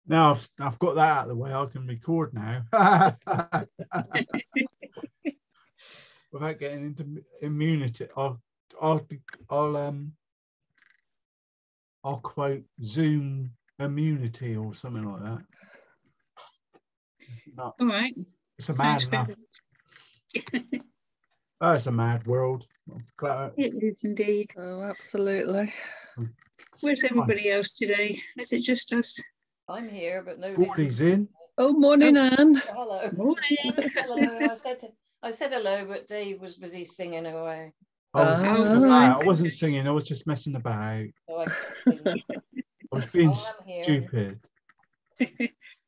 Now I've got that out of the way, I can record now. Without getting into immunity, I'll quote Zoom immunity or something like that. All right. It's a mad. Oh, it's a mad world. It is indeed. Oh, absolutely. Where's everybody else today? Is it just us? I'm here, but nobody's in. Oh, morning, Anne. Hello. Morning. Hello. I said hello, but Dave was busy singing away. I wasn't singing. I was just messing about. So I was being stupid.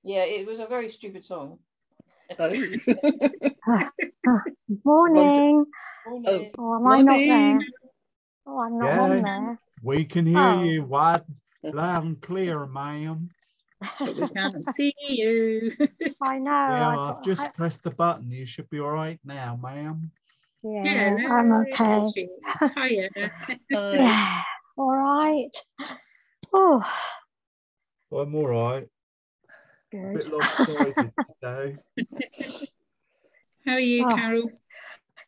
Yeah, it was a very stupid song. Morning. Morning. Oh, am I not there? Oh, I'm not on there. We can hear you loud and clear, ma'am. But we can't see you. I know. Yeah, I've just pressed the button. You should be all right now, ma'am. Yeah, I'm okay. Hiya. Yeah, all right. Oh, I'm all right. good. A bit lopsided today. How are you, Carol?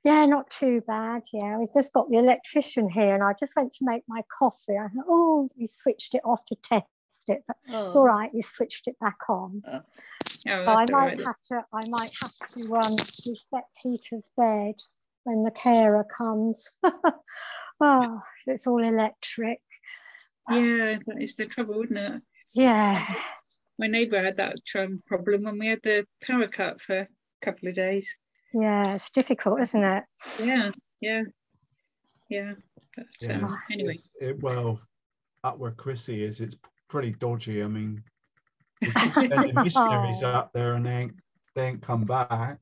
Yeah, not too bad. Yeah, we've just got the electrician here, and I just went to make my coffee. I thought, oh, we switched it off to test it, but it's all right. You switched it back on. So I might have to reset Peter's bed when the carer comes. Oh, it's all electric. Yeah, that is the trouble, isn't it? Yeah. My neighbour had that problem when we had the power cut for a couple of days. Yeah, it's difficult, isn't it? Yeah. But, anyway. Well, up where Chrissy is, it's pretty dodgy. I mean, the missionaries up there and they ain't come back.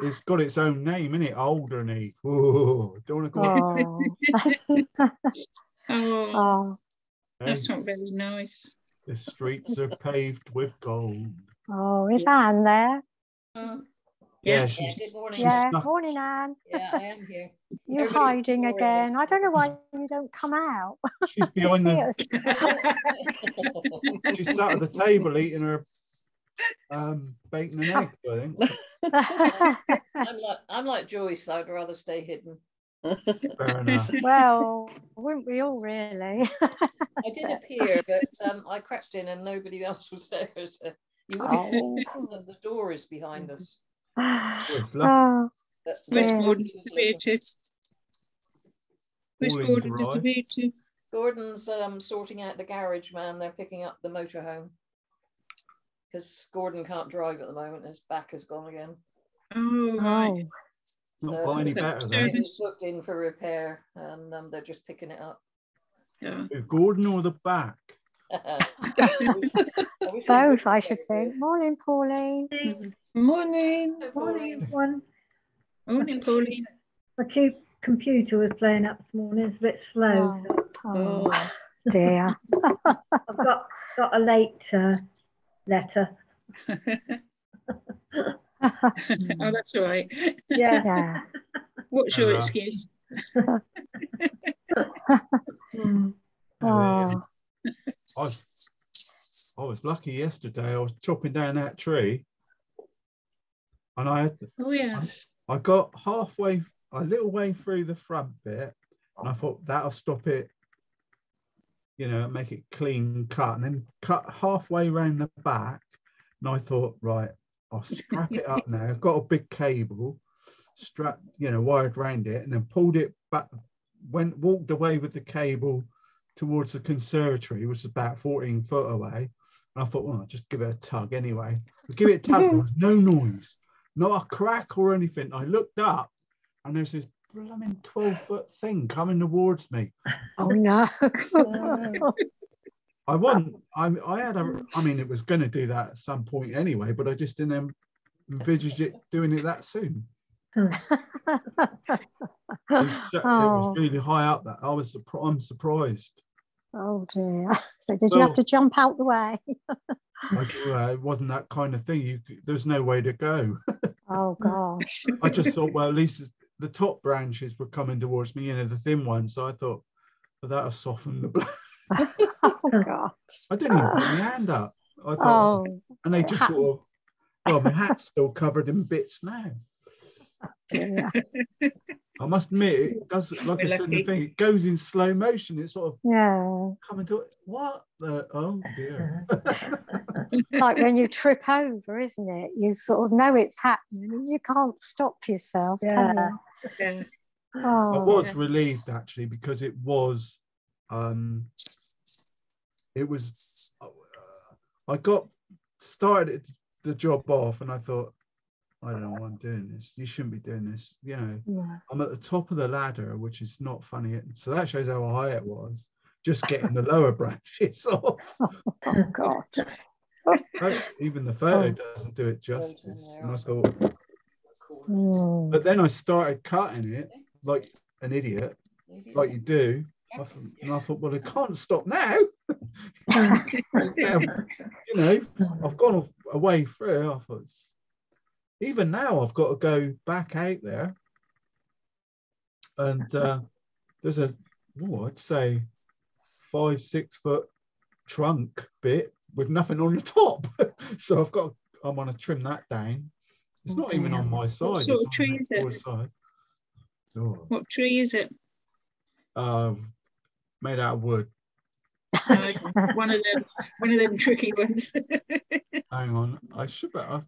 It's got its own name, isn't it? Alderney. Oh, don't want to go. That's not very nice. The streets are paved with gold. Oh, is Anne there? Yeah, good morning. Yeah, morning, Anne. Yeah, I am here. You're hiding again. I don't know why you don't come out. She's behind She's sat at the table eating her bacon and eggs, I think. I'm like Joyce. I'd rather stay hidden. Fair enough. Well, wouldn't we all really? I did appear, but I crept in and nobody else was there. So you wouldn't think that the door is behind us. Where's Gordon disappeared to? Where's Gordon disappeared to? Gordon's sorting out the garage, man. They're picking up the motorhome because Gordon can't drive at the moment. His back has gone again. Oh, right. Not any better though. It's booked in for repair, and they're just picking it up. Yeah. Gordon or the back? Both, I should think. Morning, Pauline. Morning. Morning, everyone. Morning, Pauline. My computer was playing up this morning. It's a bit slow. Oh dear. I've got a late letter. Oh, that's all right. Yeah. What's your excuse? I was lucky yesterday. I was chopping down that tree, and I got halfway, a little way through the front bit, and I thought that'll stop it, make it clean cut, and then cut halfway around the back, and I thought, right, I'll strap it up now. I've got a big cable strapped, wired around it, and then pulled it back, walked away with the cable towards the conservatory, which is about 14 foot away. And I thought, well, I'll just give it a tug anyway. I give it a tug, there was no noise, not a crack or anything. I looked up and there's this blooming 12-foot thing coming towards me. Oh no. It was going to do that at some point anyway, but I just didn't envisage it doing it that soon. It was really high up that I'm surprised. Oh dear. So did you have to jump out the way? It wasn't that kind of thing. There's no way to go. Oh gosh. I just thought, well, at least the top branches were coming towards me, you know, the thin ones. So I thought, well, that'll soften the blow. Oh gosh. I didn't even put my hand up. I thought, and they just sort of, well, my hat's still covered in bits now. Yeah. I must admit, it does, like I said in the thing, it goes in slow motion. It's sort of coming to it. What the, oh dear. Like when you trip over, isn't it? You sort of know it's happening and you can't stop yourself, can you? Yeah. Oh. I was relieved actually, because it was I got started the job off and I thought, I don't know why I'm doing this. You shouldn't be doing this. You know, I'm at the top of the ladder, which is not funny. So that shows how high it was. Just getting the lower branches off. Oh God. Even the photo doesn't do it justice. And I thought, but then I started cutting it like an idiot, like you do. And I thought, well, I can't stop now. You know, I've gone a way through. I thought, even now I've got to go back out there, and there's a, I'd say 5-6 foot trunk bit with nothing on the top. So I want to trim that down. It's not even on my side. What sort of tree is it? Side. Oh. What tree is it? Made out of wood. One of them tricky ones. Hang on, I should better.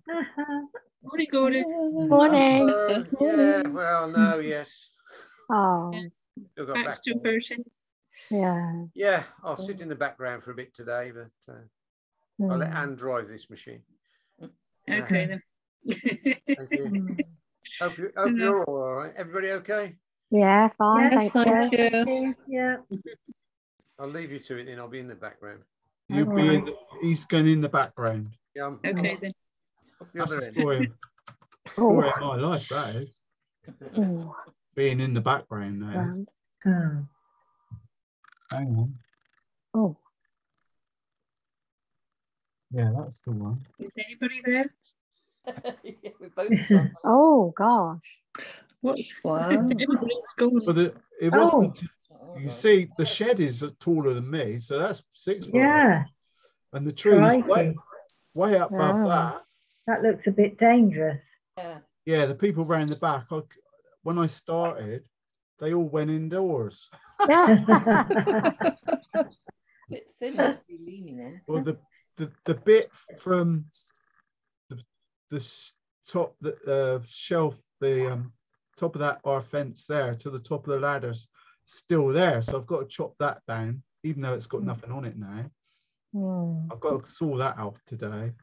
Morning, Gordon. Morning. Yeah, well, no, yes. Oh. Still got Back to person. Yeah. Yeah, I'll sit in the background for a bit today, but I'll let Anne drive this machine. Okay then. Thank you. Hope you're all right. Everybody okay? Yeah, fine. Yes, thank you. thank you. Yeah. I'll leave you to it then. I'll be in the background. You'll be in. He's going in the background. Yeah. Okay then. Up the other end. Story of my life, that is. Being in the background now. Hang on. Oh. Yeah, that's the one. Is anybody there? Yeah, we're both gone. Oh gosh. What's Everybody's gone. But it wasn't. You see, the shed is taller than me, so that's 6 foot. Yeah. And the tree is way up above that. That looks a bit dangerous. Yeah. Yeah, the people round the back, when I started, they all went indoors. A bit thin to be leaning on. Well, the bit from the top, the shelf, the top of that our fence there to the top of the ladder's still there, so I've got to chop that down, even though it's got nothing on it now. I've got to saw that off today,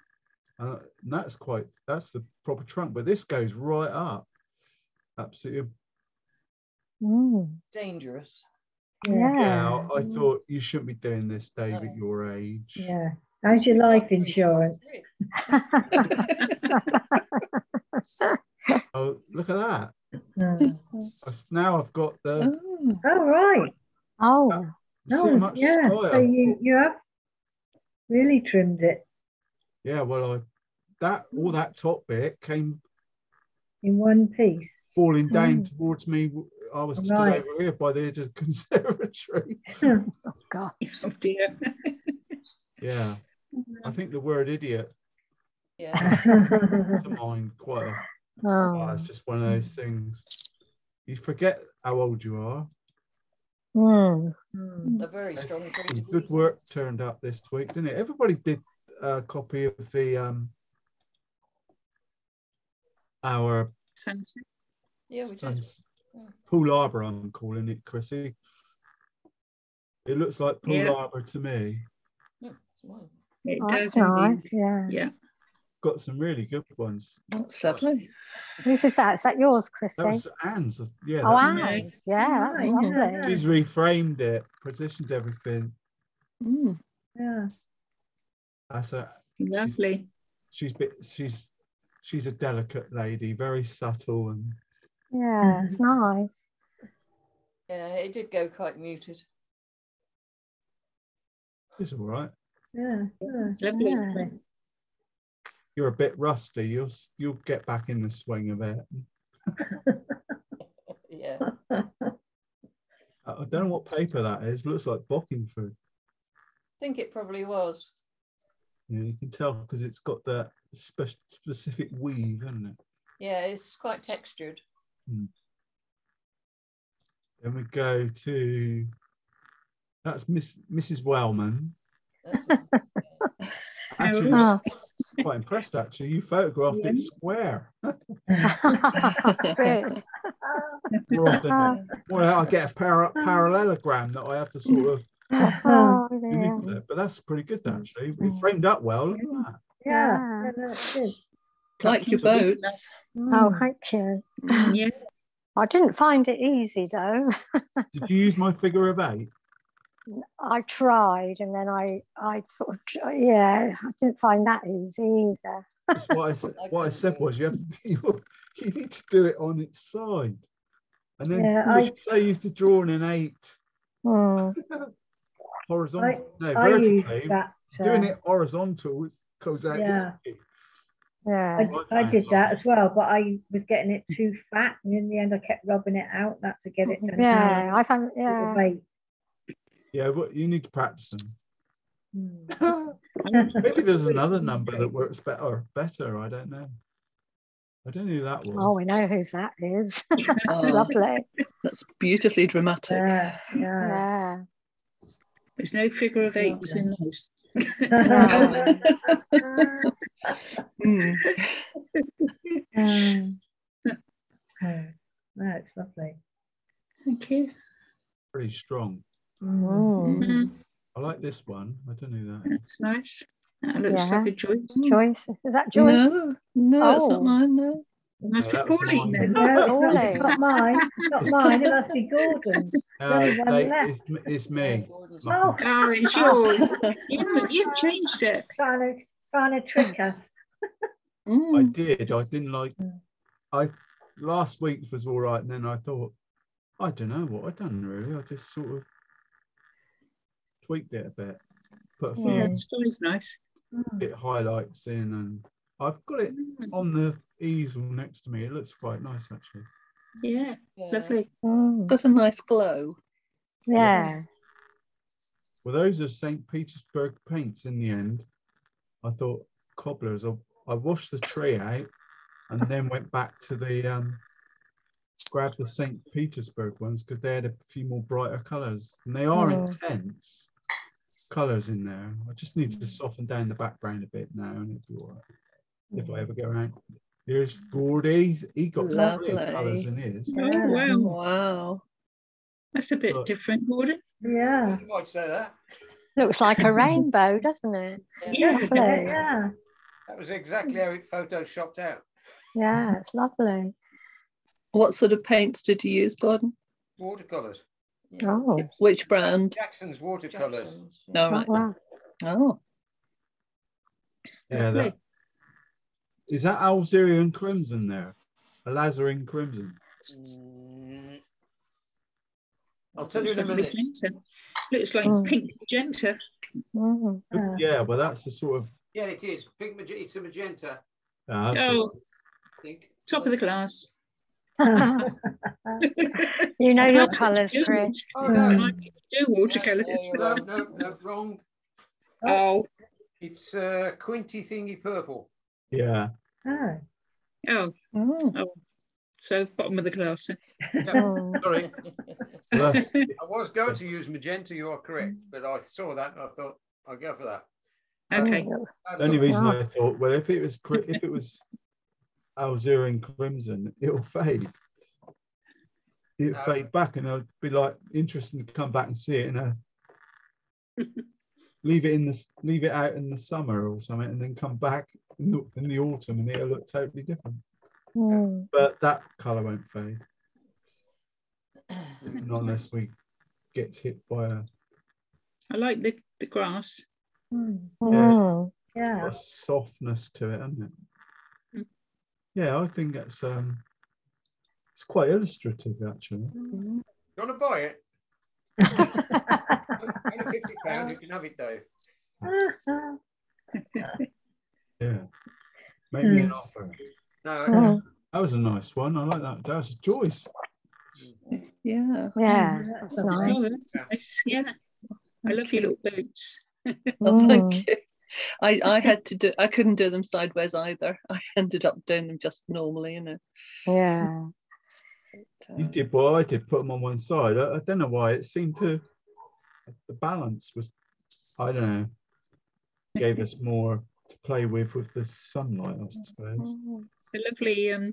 and that's the proper trunk. But this goes right up, absolutely dangerous. Yeah, I thought you shouldn't be doing this, Dave, at your age. Yeah. How's your life insurance? Oh, look at that. Now I've got the. Oh, right. Oh. See much yeah. style. So you have really trimmed it. Yeah, well, all that top bit came in one piece, falling down towards me. I was stood over here by the edge of the conservatory. Oh God. Oh dear. Yeah, I think the word idiot. Yeah. To mind quite a. It's just one of those things. You forget how old you are. A very strong tree. Good work turned up this week, didn't it? Everybody did a copy of the our sunset. Yeah, we did. Pool Harbour, I'm calling it, Chrissy. It looks like Pool Harbour to me. It does nice. indeed. Yeah. Got some really good ones. That's lovely. Whose is that? Is that yours, Chrissy? That was Anne's. Yeah. Oh, Anne's. Yeah, that's lovely. She's reframed it, positioned everything. Yeah. That's lovely. She's a delicate lady, very subtle and. Yeah, it's nice. Yeah, it did go quite muted. It's all right. Yeah. It's lovely. Yeah. You're a bit rusty. You'll get back in the swing of it. Yeah. I don't know what paper that is. Looks like bocking food. I think it probably was. Yeah, you can tell because it's got that specific weave, hasn't it? Yeah, it's quite textured. Then we go to, that's Mrs. Wellman. That's Actually, quite impressed. Actually, you photographed it square. Good. Well, I get a parallelogram that I have to sort of manipulate, but that's pretty good actually. It framed up well. Look at that. Yeah, that's good. Like your boats. Oh, thank you. Yeah. I didn't find it easy though. Did you use my figure of 8? I tried, and then I sort of, I didn't find that easy either. That's what I said was you need to do it on its side, and then I used to draw in an 8 horizontal, vertically. Doing it horizontal goes out. Yeah, I did that as well, but I was getting it too fat, and in the end, I kept rubbing it out. That to get it. Yeah, I found Yeah, but you need to practice them. Maybe there's another number that works better. I don't know. I don't know who that was. Oh, we know whose that is. Lovely. That's beautifully dramatic. Yeah. There's no figure of 8s in those. That's lovely. Thank you. Pretty strong. I like this one. I don't know that. That's nice. That looks like a Joyce. Joyce. Is that Joyce? No, it's not mine. No. It must be Pauline then. No, it's not mine. It's not mine. It must be Gordon. It's me. Oh, it's yours. You've changed it. Trying to trick us. I did. I didn't like. Last week was all right, and then I thought, I don't know what I've done really. I just sort of tweaked it a bit, put a few It's always nice. bit highlights in, and I've got it on the easel next to me. It looks quite nice actually. Yeah, it's lovely. Got a nice glow. Yeah. Well, those are St. Petersburg paints in the end. I thought cobblers. I washed the tree out and then went back to the grabbed the St. Petersburg ones because they had a few more brighter colours, and they are intense colours in there. I just need to soften down the background a bit now, and it'll be all right if I ever go around. Here's Gordy. He got lovely colours in his. Oh wow! Wow, that's a bit different, Gordon. Yeah, You might say that. Looks like a rainbow, doesn't it? yeah. That was exactly how it photoshopped out. Yeah, it's lovely. what sort of paints did you use, Gordon? Watercolors. Yeah. Oh, Which brand? Jackson's watercolors. Jackson's, No, right. wow. Oh, Yeah, that is that Algerian crimson there, a Lazarine crimson. I'll tell you in a minute. Looks like pink magenta. Yeah, well, that's the sort of. Yeah, it is. Pink magenta. It's a magenta. Oh, I think. top of the class. You know your colours, Chris. Oh, no. I do watercolours. No, wrong. Oh. It's Quinty thingy purple. Yeah. Oh. So bottom of the class. Yeah, sorry. Well, I was going to use magenta, you are correct, but I saw that and I thought I'll go for that. Okay. The only reason I thought, well, if it was Algerian crimson, it'll fade. It'll fade back, and it'll be like interesting to come back and see it leave it out in the summer or something, and then come back in the autumn, and it'll look totally different. But that colour won't fade, not unless we get hit by a. I like the grass. Yeah, a softness to it, isn't it? Yeah, I think it's quite illustrative actually. You want to buy it? Only £50, you can have it, Dave. Yeah, maybe an offer. No, That was a nice one. I like that. That was Joyce. Yeah. Yeah, that's nice. Oh, that's nice. Yeah. I love your little boots. Oh, thank you. I had to do, I couldn't do them sideways either. I ended up doing them just normally, you know. Yeah. You did what I did, put them on one side. I don't know why. It seemed to, the balance was, I don't know, gave us more to play with the sunlight, I suppose. It's a lovely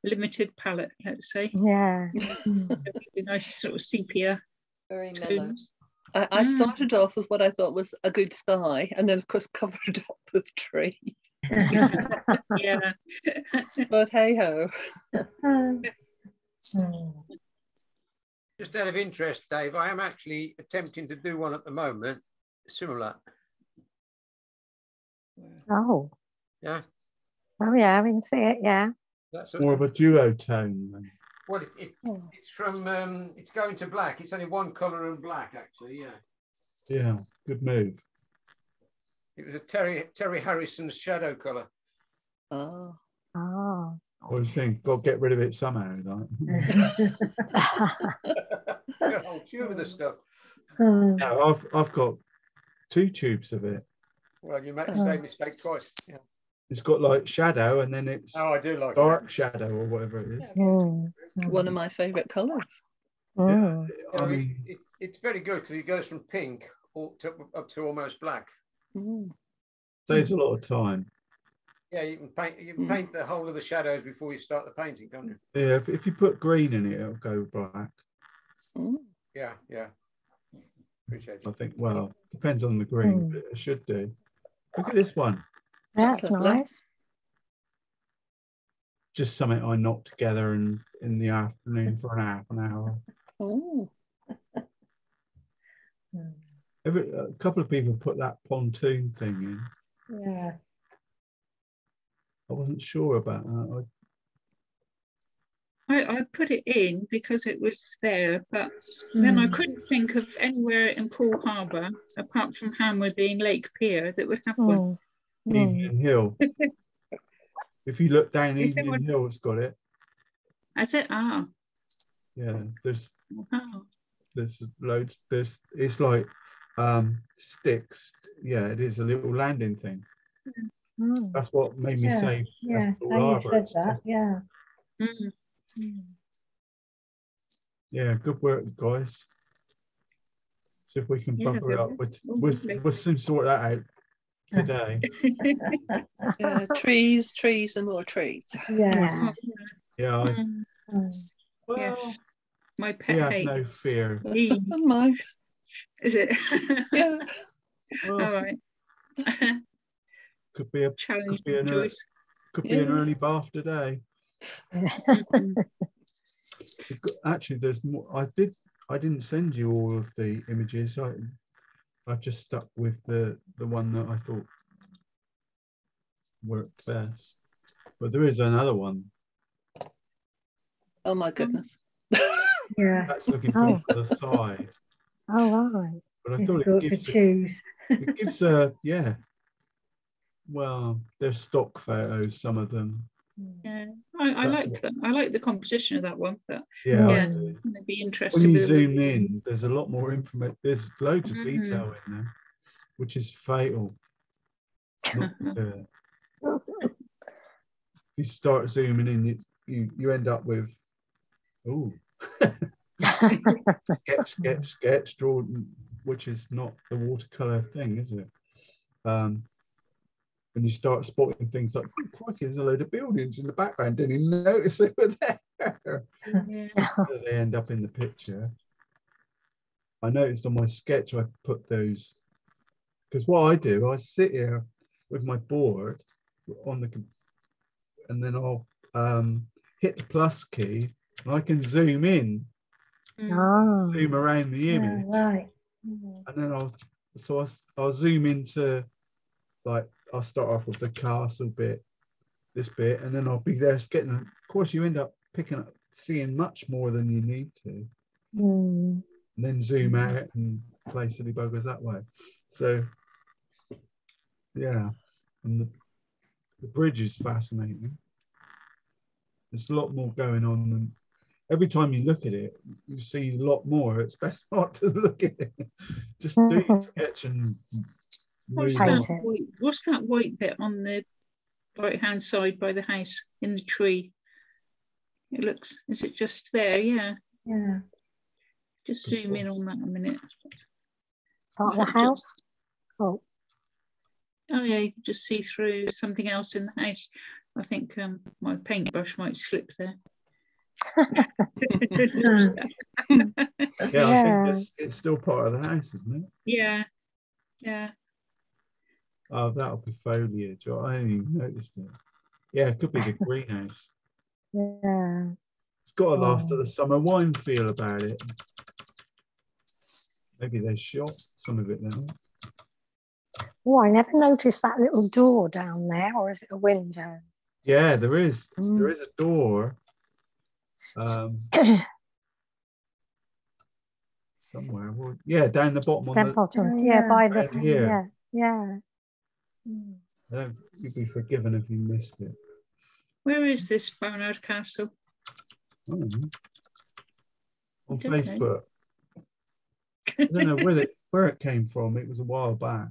limited palette, let's say. Yeah. A nice sort of sepia. Very mellow. I started off with what I thought was a good sky, and then of course covered up with tree. Yeah. But hey ho. Just out of interest, Dave, I am actually attempting to do one at the moment, similar. Oh. Yeah. Oh yeah, I can see it. Yeah. That's More of a duotone. Then. Well, it's from it's going to black. It's only one colour and black, actually. Yeah. Yeah, good move. It was a Terry Harrison's shadow colour. Oh. Oh. I was thinking, got to get rid of it somehow. Like. Got a whole tube of the stuff. No, I've got 2 tubes of it. Well, you make the same mistake twice. Yeah. It's got like shadow, and then it's I do like dark shadow or whatever it is. One of my favourite colours. Yeah, I mean, it's very good because it goes from pink up to almost black. Saves a lot of time. Yeah, you can paint the whole of the shadows before you start the painting, can't you? Yeah, if you put green in it, it'll go black. Yeah. Appreciate it. I think, well, depends on the green, but it should do. Look at this one. That's nice. Just something I knocked together in the afternoon for half an hour. Oh. A couple of people put that pontoon thing in. Yeah. I wasn't sure about that. I put it in because it was there, but then I couldn't think of anywhere in Poole Harbour, apart from Hamwood being Lake Pier, that would have one. Evening Hill. If you look down Evening Hill, it's got it. I said, Yeah, there's wow. there's loads. It's like sticks. Yeah, it is a little landing thing. That's what made me say. Yeah, now you said that. Yeah. Yeah, good work, guys. See if we can bump it up. We'll soon sort that out today. Trees, and more trees. Yeah. Yeah. Well, yes. My pet we have hate. no fear. My. Is it? Yeah. Well, all right. Could be a challenge. Could be an early bath today. Actually, there's more. I didn't send you all of the images. I've just stuck with the one that I thought worked best. But there is another one. Oh my goodness. Yeah. That's looking from the side. Oh right. But I thought it gives a yeah. Well, they're stock photos, some of them. Yeah, I like them. I like the composition of that one, but yeah, it'd be interesting. When you zoom in, there's a lot more information. There's loads of detail in there, which is fatal. Not to do it. If you start zooming in, you end up with sketch, draw, which is not the watercolor thing, is it? When you start spotting things like, crikey, there's a load of buildings in the background, didn't even notice they were there. So they end up in the picture. I noticed on my sketch I put those, because what I do, I sit here with my board on the, and then I'll hit the plus key, and I can zoom in, zoom around the image, and then I'll zoom into, like, I'll start off with the castle bit, this bit, and then I'll be there getting. Of course, you end up seeing much more than you need to, and then zoom out and play silly buggers that way. So, yeah, and the bridge is fascinating. There's a lot more going on than every time you look at it, you see a lot more. It's best not to look at it. Just do your sketch and what's move on. what's that white bit on the right-hand side by the house in the tree? It looks, is it just there? Yeah. Yeah. Just zoom in on that a minute. Part of the house? Oh. Oh yeah, you can just see through something else in the house. I think my paintbrush might slip there. Yeah, I think it's still part of the house, isn't it? Yeah, yeah. Oh, that'll be foliage. I hadn't even noticed it. Yeah, it could be the greenhouse. Yeah. It's got a after the summer wine feel about it. Maybe they shot some of it now. Oh, I never noticed that little door down there, or is it a window? Yeah, there is. There is a door. Somewhere. Well, yeah, down the bottom. On the bottom. Yeah, by the here. Yeah. You'd be forgiven if you missed it. Where is this Barnard Castle? On Facebook. I don't know where it came from. It was a while back.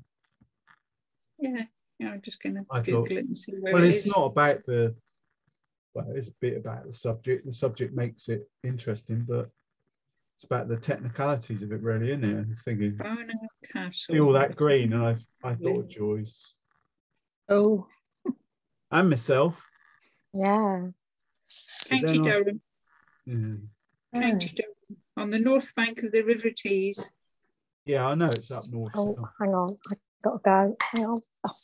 Yeah, I'm just going to Google it and see where it is. Well, it's not about the. Well, it's a bit about the subject. The subject makes it interesting, but it's about the technicalities of it, really, isn't it? I was thinking, Barnard Castle. See all that green, and I thought of Joyce. Oh. And myself. Yeah. County Durham. County Durham, on the north bank of the River Tees. Yeah, I know it's up north. Oh, hang on, I've got to go. Hang on. I'll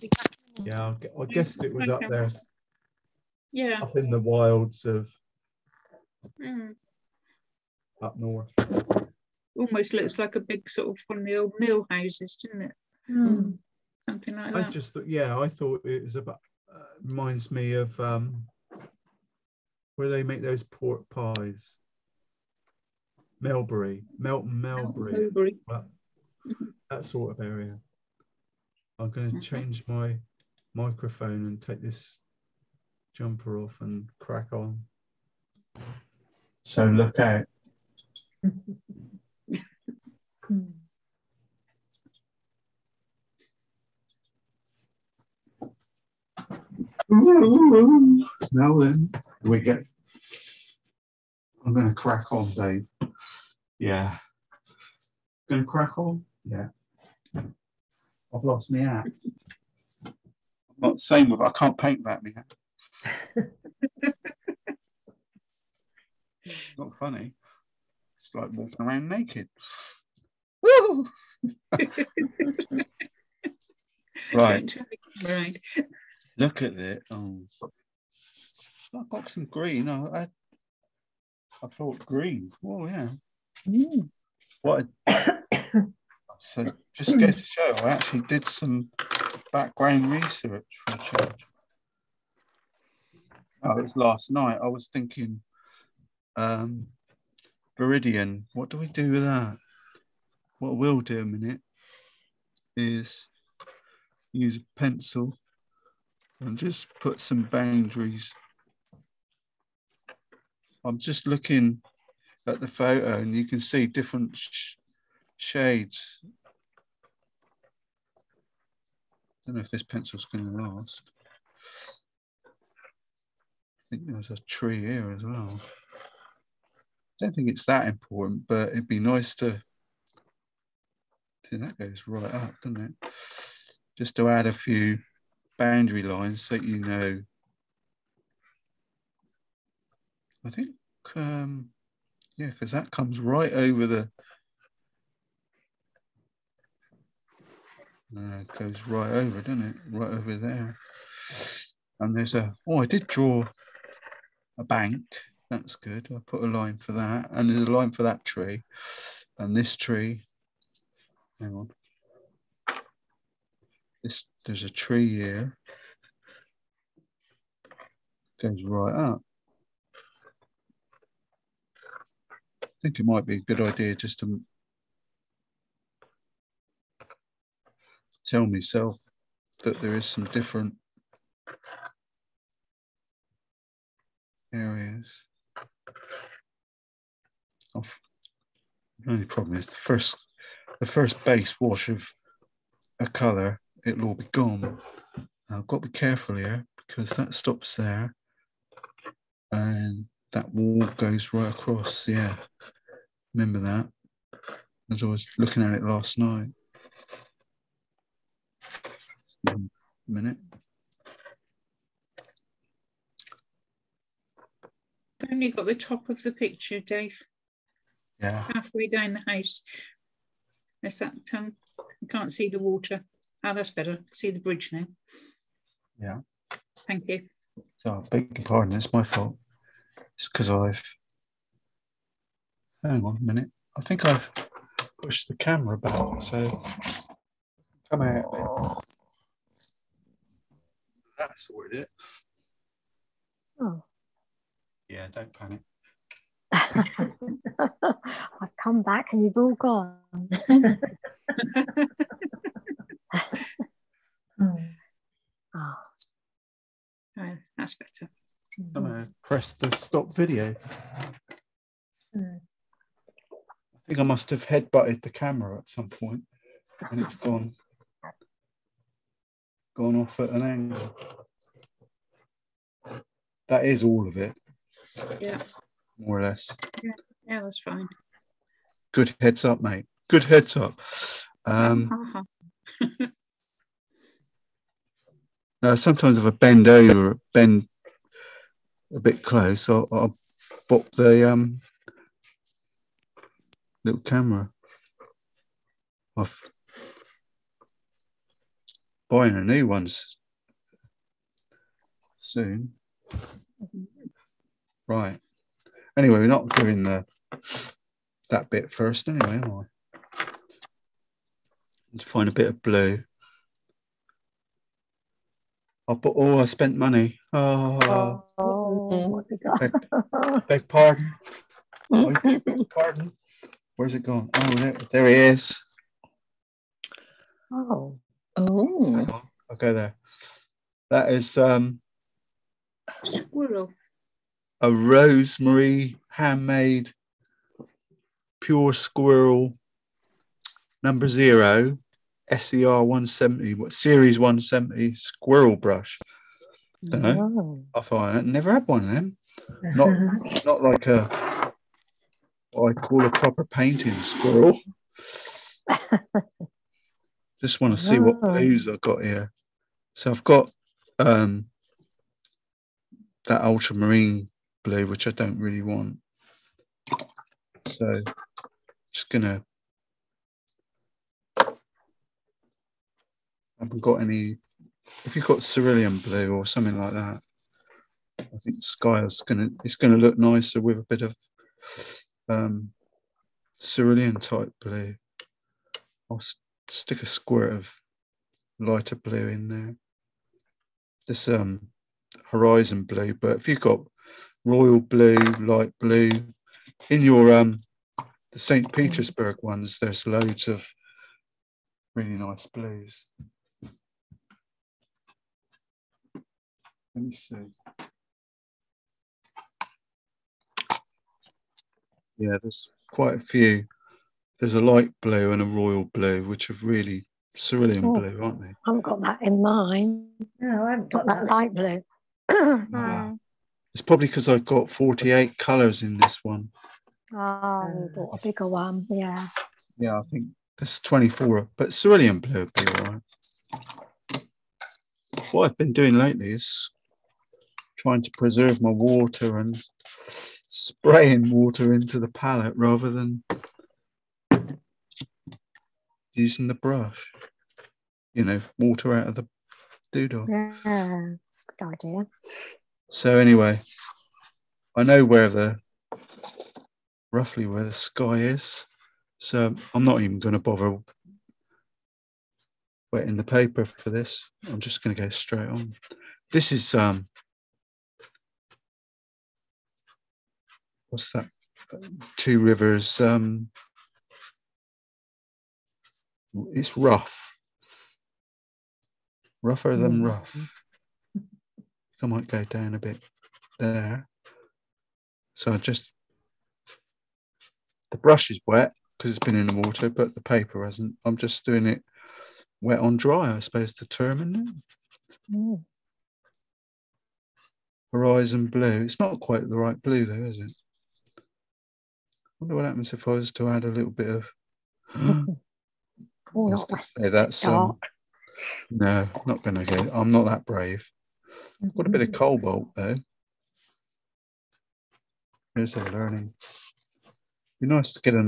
be back. Yeah, I guessed it was up there. Yeah. Up in the wilds of up north. Almost looks like a big sort of one of the old mill houses, doesn't it? Something like that. I thought it was about. Reminds me of where they make those pork pies. Melton Melbury. Well, that sort of area. I'm going to change my microphone and take this jumper off and crack on. So look out. Now then, I'm going to crack on, Dave. Yeah. Going to crack on? Yeah. I've lost my hat. I'm not the same with I can't paint that my hat. Not funny. It's like walking around naked. Woo! Right. Look at it. Oh, I've got some green. I thought green. Oh yeah. What? So just get to show. I actually did some background research for a change. Oh, it was last night. I was thinking, Viridian. What do we do with that? What we'll do a minute is use a pencil and just put some boundaries. I'm just looking at the photo and you can see different shades. I don't know if this pencil's going to last. I think there's a tree here as well. I don't think it's that important, but it'd be nice to. See, that goes right up, doesn't it? Just to add a few boundary lines so you know. I think, yeah, because that comes right over the. It goes right over, doesn't it? Right over there. And there's I did draw a bank. That's good. I put a line for that. And there's a line for that tree. And this tree. Hang on. There's a tree here. Goes right up. I think it might be a good idea just to tell myself that there is some different areas. The only problem is the first base wash of a colour, it'll all be gone. Now, I've got to be careful here because that stops there and that wall goes right across. Yeah, remember that as I was looking at it last night. A minute. I've only got the top of the picture, Dave. Yeah. Halfway down the house. There's that, I can't see the water. Oh, that's better. I can see the bridge now. Yeah. Thank you. So, I beg your pardon, it's my fault. It's because hang on a minute. I think I've pushed the camera back, so come out a bit. That sorted it. Oh. Yeah, don't panic. I've come back and you've all gone. Oh, that's better. I'm going to press the stop video. I think I must have headbutted the camera at some point and it's gone off at an angle. That is all of it. Yeah. More or less. Yeah, that's fine. Good heads up, mate. Good heads up. Now, sometimes if I bend over, bend a bit close, I'll pop the little camera off. Buying a new one soon. Right. Anyway, we're not doing that bit first anyway, am I? Need to find a bit of blue. I spent money. Beg pardon. Pardon. Where's it gone? Oh, there he is. Oh. I'll go there. That is Squirrel. A rosemary handmade pure squirrel number 0 SER 170, series 170 squirrel brush. Don't know. I thought I never had one of them. Not like what I call a proper painting squirrel. Just want to see what blues I've got here. So I've got that ultramarine blue, which I don't really want. So just gonna, I haven't got any. If you've got cerulean blue or something like that, I think sky is it's gonna look nicer with a bit of cerulean type blue. I'll stick a squirt of lighter blue in there. This horizon blue, but if you've got royal blue, light blue, in your the St. Petersburg ones, there's loads of really nice blues. Let me see. Yeah, there's quite a few. There's a light blue and a royal blue, which are really cerulean blue, aren't they? I haven't got that in mine. No, I haven't got that light blue. It's probably because I've got 48 colours in this one. Oh, bought a bigger one, yeah. Yeah, I think that's 24, but cerulean blue would be all right. What I've been doing lately is trying to preserve my water and spraying water into the palette rather than using the brush. You know, water out of the doodle. Yeah, that's a good idea. So anyway, I know roughly where the sky is. So I'm not even going to bother wetting the paper for this. I'm just going to go straight on. This is what's that? Two Rivers. It's rough. Rougher than rough. I might go down a bit there. So the brush is wet because it's been in the water, but the paper hasn't. I'm just doing it wet on dry, I suppose the term, isn't it? Mm. Horizon blue. It's not quite the right blue though, is it? I wonder what happens if I was to add a little bit of that's dark. No, not gonna go. I'm not that brave. Got a bit of cobalt though. Here's a learning. Be nice to get a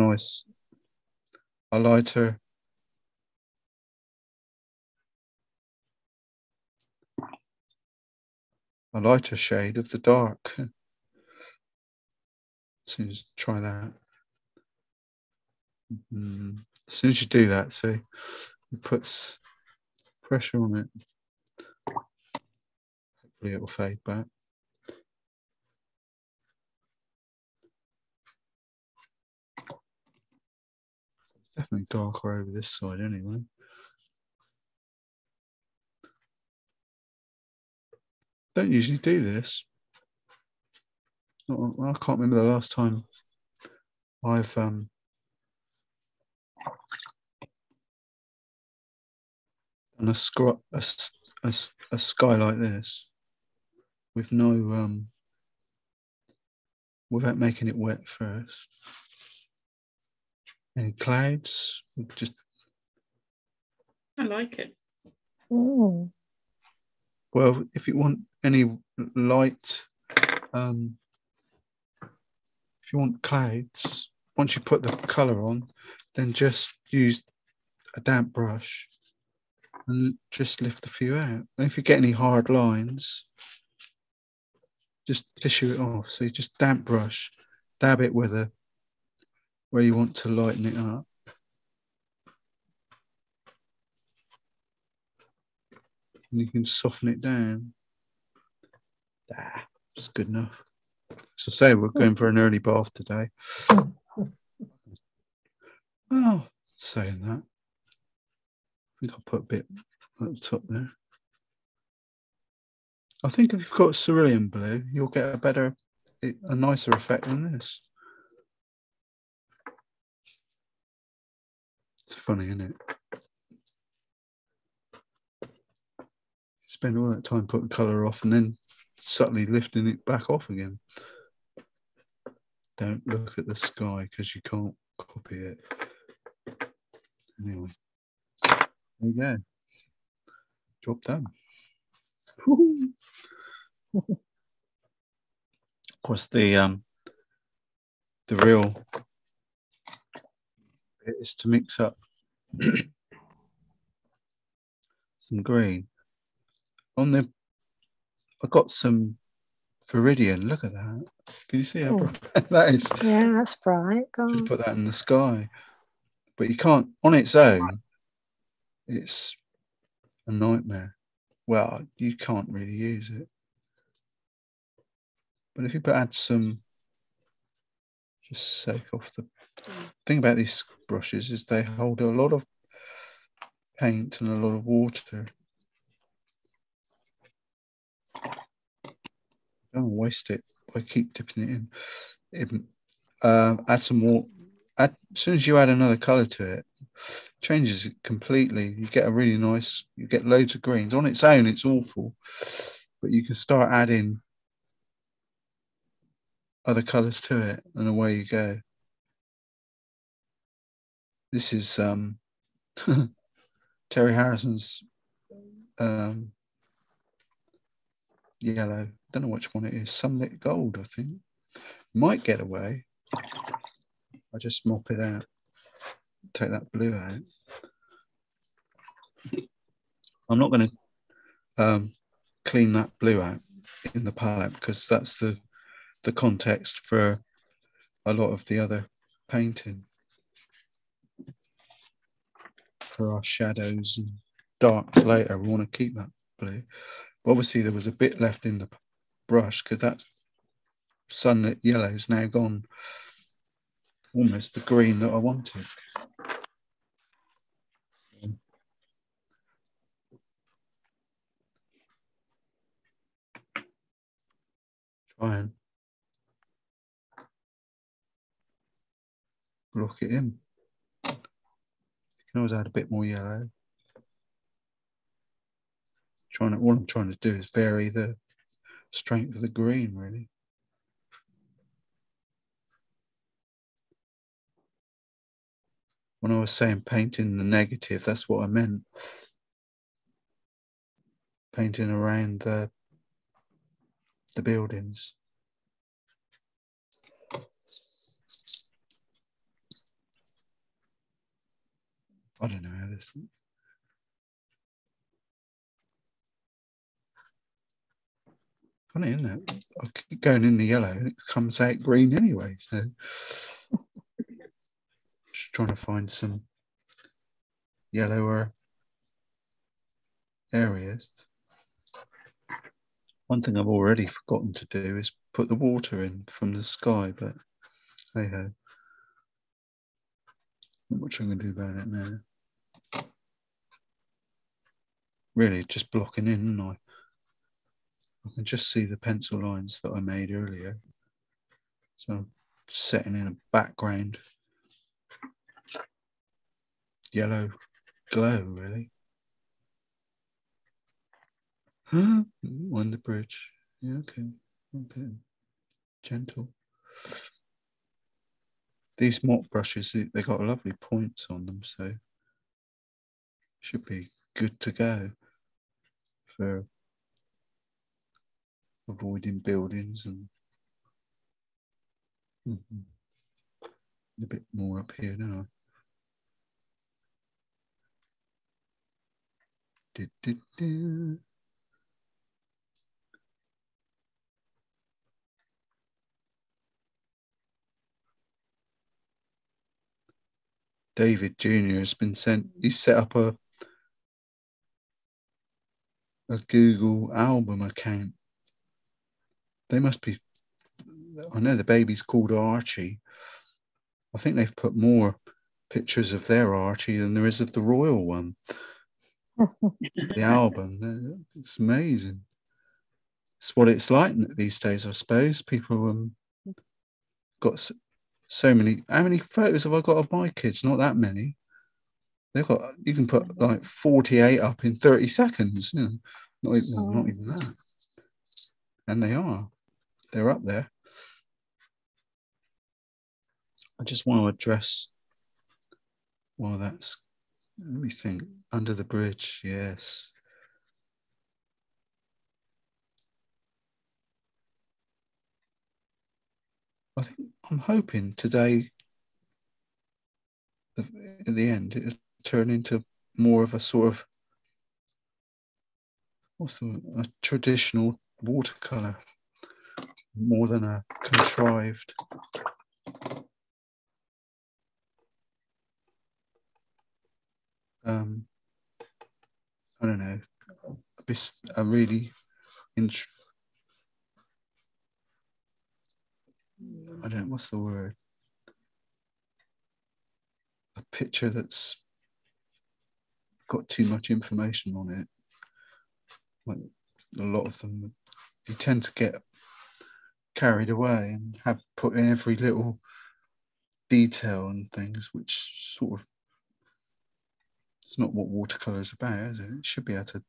lighter shade of the dark. So just try that. As soon as you do that, see, it puts pressure on it. Hopefully it will fade back. It's definitely darker over this side anyway. Don't usually do this. I can't remember the last time I've done a sky like this with no without making it wet first. Any clouds? Just I like it. Mm. Well, if you want any light, if you want clouds, once you put the colour on, then just use a damp brush and just lift a few out. And if you get any hard lines, just tissue it off. So you just damp brush, dab it where you want to lighten it up. And you can soften it down. It's good enough. So say we're going for an early bath today. Oh, saying that. I think I'll put a bit at the top there. I think if you've got cerulean blue, you'll get a nicer effect than this. It's funny, isn't it? Spend all that time putting colour off and then subtly lifting it back off again. Don't look at the sky because you can't copy it. Anyway, there you go. Job done. Of course, the real bit is to mix up some green. I got some Viridian. Look at that. Can you see how bright that is? Yeah, that's bright. Just put that in the sky. But you can't, on its own, it's a nightmare. Well, you can't really use it. But if you add some, just soak off the thing about these brushes is they hold a lot of paint and a lot of water. Don't waste it. I keep dipping it in. Add some more. As soon as you add another color to it, changes it completely. You get a really nice. You get loads of greens. On its own, it's awful, but you can start adding other colors to it, and away you go. This is Terry Harrison's yellow. Don't know which one it is. Sunlit gold, I think. Might get away. I just mop it out. Take that blue out. I'm not going to clean that blue out in the palette because that's the context for a lot of the other painting. For our shadows and darks later, we want to keep that blue. But obviously, there was a bit left in the brush because that sunlit yellow is now gone. Almost the green that I wanted. Try and block it in. You can always add a bit more yellow. All I'm trying to do is vary the strength of the green, really. When I was saying painting the negative, that's what I meant. Painting around the buildings. I don't know how this. Funny, isn't it? I keep going in the yellow and it comes out green anyway. So, just trying to find some yellower areas. One thing I've already forgotten to do is put the water in from the sky, but hey ho. Not much I'm going to do about it now. Really, just blocking in, isn't I? I can just see the pencil lines that I made earlier. So I'm setting in a background yellow glow, really. On the bridge. Yeah, okay. Okay. Gentle. These mop brushes, they got lovely points on them, so should be good to go for avoiding buildings and a bit more up here, don't I? David Jr. has been sent, he's set up a Google album account. They must be, I know the baby's called Archie. I think they've put more pictures of their Archie than there is of the royal one. The album, it's amazing. It's what it's like these days, I suppose. People got so many. How many photos have I got of my kids? Not that many. They've got. You can put like 48 up in 30 seconds. You know, not even that. And they're up there. I just want to address. Well, that's. Let me think. Under the bridge, yes. I'm hoping today, at the end, it'll turn into more of a sort of a traditional watercolor, more than a contrived. I don't know, a really I don't know, what's the word? A picture that's got too much information on it. Like a lot of them, you tend to get carried away and have put in every little detail and things, which sort of, it's not what watercolor is about, is it? It should be able to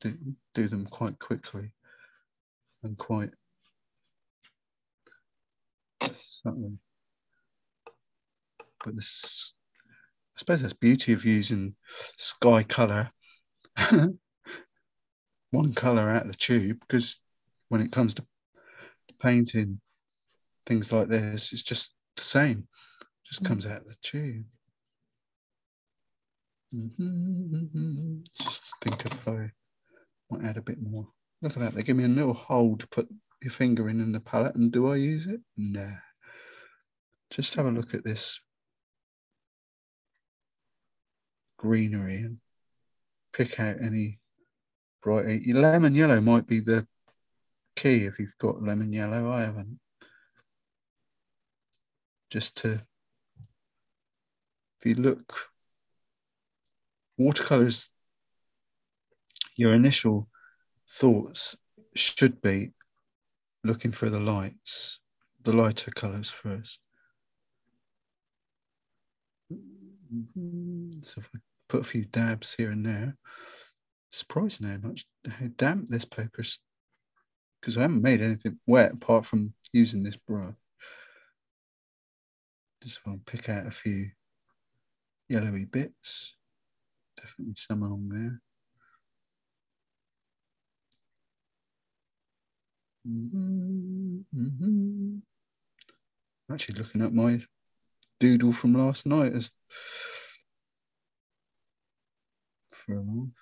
do them quite quickly and quite subtly. But this, I suppose that's the beauty of using sky colour, one colour out of the tube, because when it comes to painting things like this, it's just the same, just comes out of the tube. Just think if I might add a bit more. Look at that, they give me a little hole to put your finger in the palette, and do I use it? Nah. Just have a look at this greenery and pick out any bright. Lemon yellow might be the key if you've got lemon yellow. I haven't. Just to, if you look, watercolors, your initial thoughts should be looking for the lights, the lighter colors first. So if I put a few dabs here and there, surprising how damp this paper is, because I haven't made anything wet apart from using this brush. Just want to pick out a few yellowy bits, definitely some along there. Actually looking at my doodle from last night as for a month.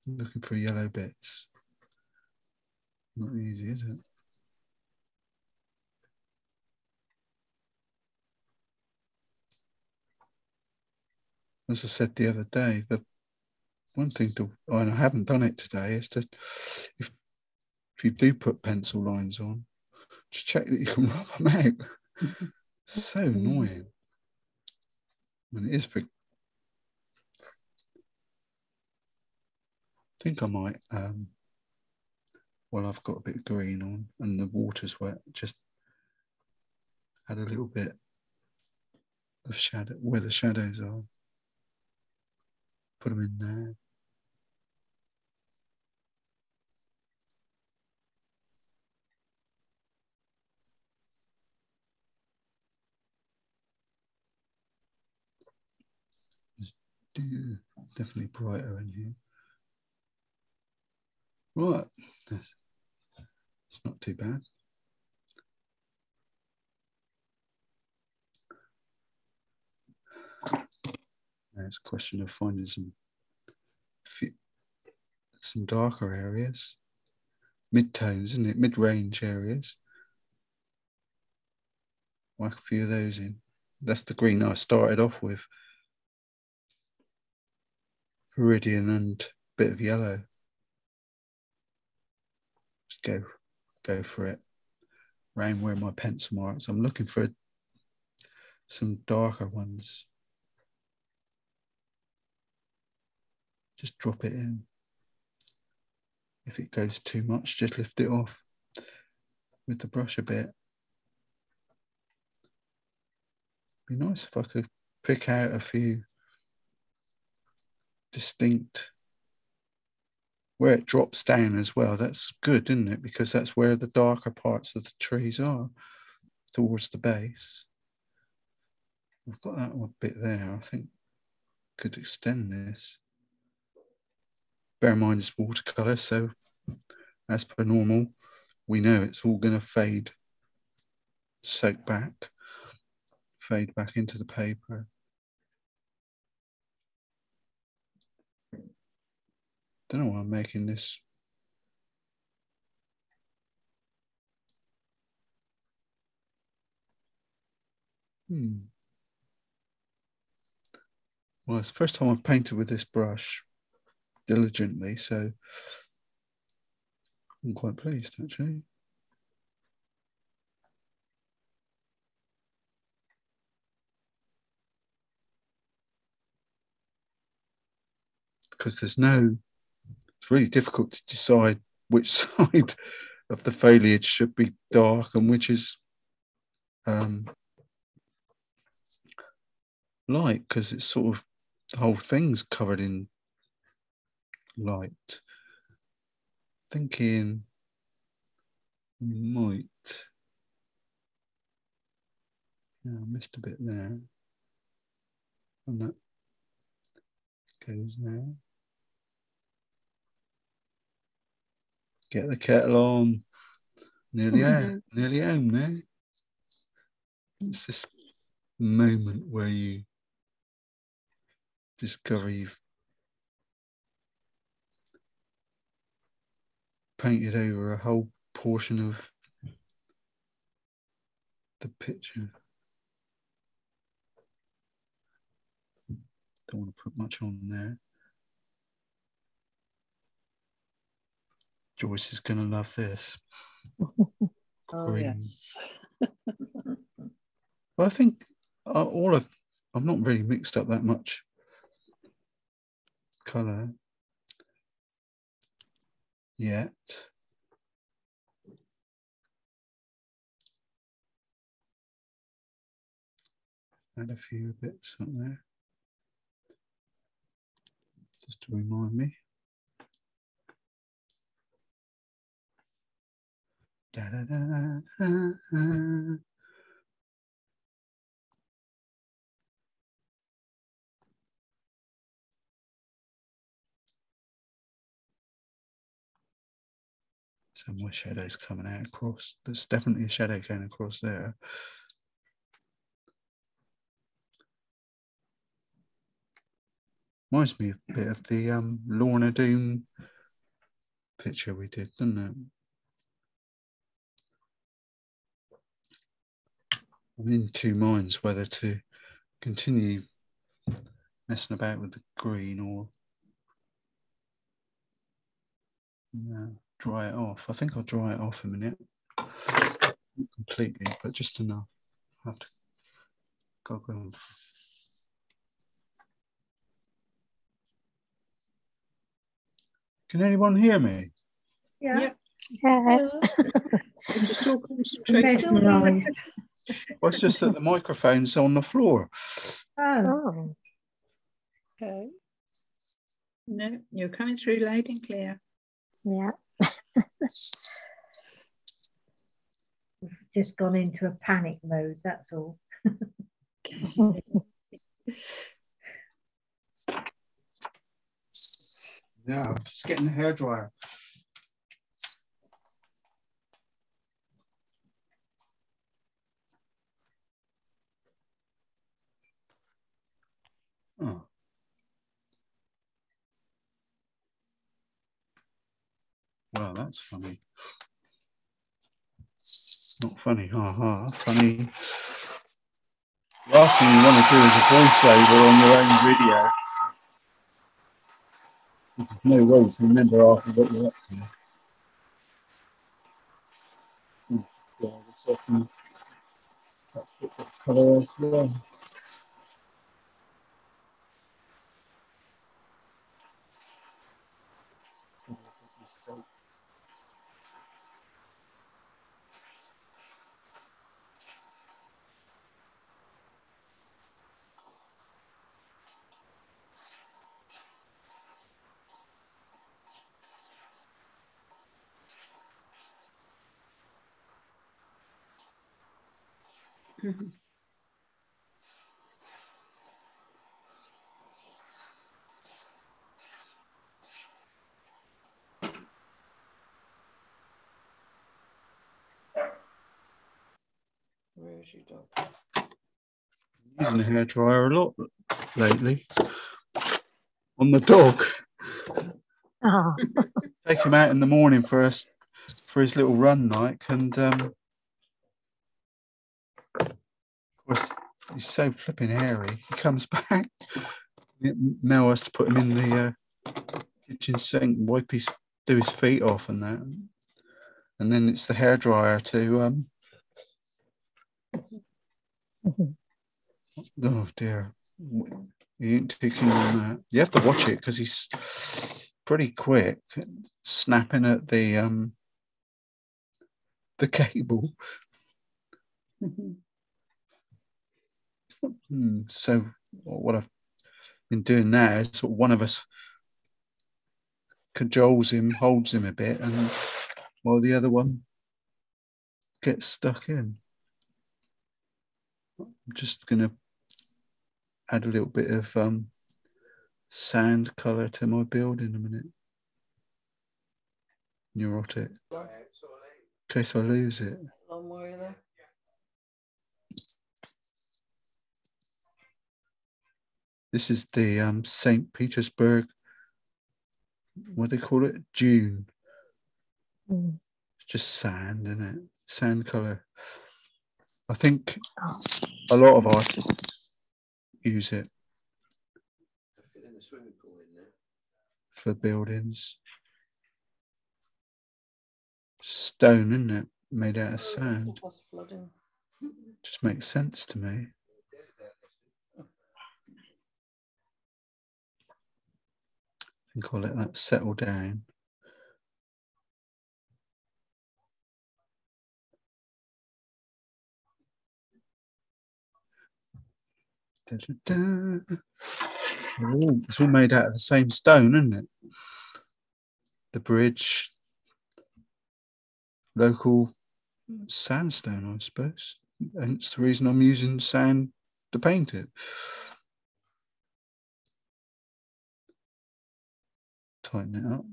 Looking for yellow bits. Not easy, is it? As I said the other day, the one thing to, and I haven't done it today, is to, if you do put pencil lines on, just check that you can rub them out. So annoying. And it is for, I think I might, well, I've got a bit of green on and the water's wet, just add a little bit of shadow where the shadows are. Put them in there. Definitely brighter in here. Right, it's not too bad. Now it's a question of finding some darker areas, mid-tones, isn't it? Mid-range areas. Whack a few of those in. That's the green I started off with. Viridian and a bit of yellow. Just go for it. Around where my pencil marks. I'm looking for some darker ones. Just drop it in. If it goes too much, just lift it off with the brush a bit. Be nice if I could pick out a few distinct, where it drops down as well. That's good, isn't it? Because that's where the darker parts of the trees are, towards the base. I've got that one bit there. I think could extend this. Bear in mind it's watercolor, so as per normal, we know it's all going to fade, soak back, fade back into the paper. Don't know why I'm making this. Well, it's the first time I've painted with this brush diligently, so I'm quite pleased actually. Because it's really difficult to decide which side of the foliage should be dark and which is light, because it's sort of, the whole thing's covered in light. Thinking might, yeah, I missed a bit there. And that goes there. Get the kettle on. Nearly home now. It's this moment where you discover you've painted over a whole portion of the picture. Don't want to put much on there. Joyce is going to love this. Oh, yes. Well, I think I've not really mixed up that much colour yet. Add a few bits up there, just to remind me. Da, da, da, da, da. Some more shadows coming out across. There's definitely a shadow going across there. Reminds me a bit of the Lorna Doone picture we did, doesn't it? I'm in two minds whether to continue messing about with the green or dry it off. I think I'll dry it off a minute. Not completely, but just enough. I have to go on. Can anyone hear me? Yeah. Yes. Still concentrating. Well, it's just that the microphone's on the floor. Oh. Okay. No, you're coming through loud and clear. Yeah. We've just gone into a panic mode, that's all. Yeah, I'm just getting the hairdryer. Oh. Well, that's funny. Not funny, ha. Funny. The last thing you want to do is a voiceover on your own video. No way to remember after what you're up to. Yeah, it's often that's what the colour as well. Where is your dog? Using the hairdryer a lot lately. On the dog. Oh. Take him out in the morning for his little run, like, and of course he's so flipping hairy. He comes back. Mel has to put him in the kitchen sink, do his feet off and that, and then it's the hairdryer to oh dear, he ain't too keen on that. You have to watch it because he's pretty quick, snapping at the cable. So what I've been doing now is sort of one of us cajoles him, holds him a bit, and while the other one gets stuck in. I'm just going to add a little bit of sand colour to my build in a minute. Neurotic. In case I lose it. Long way there. This is the St. Petersburg, what do they call it? Dune. It's just sand, isn't it? Sand colour. I think a lot of artists use it for buildings. Stone, isn't it? Made out of sand. Just makes sense to me. I think I'll let that settle down. Da, da, da. Oh, it's all made out of the same stone, isn't it? The bridge, local sandstone, I suppose. Hence the reason I'm using sand to paint it. Tighten it up.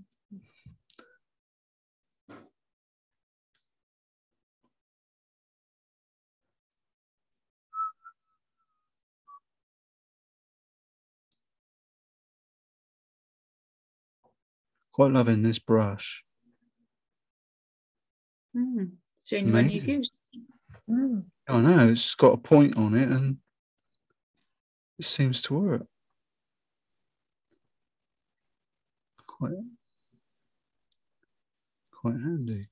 Quite loving this brush. It's the only one you've used. I know, it's got a point on it and it seems to work. Quite handy.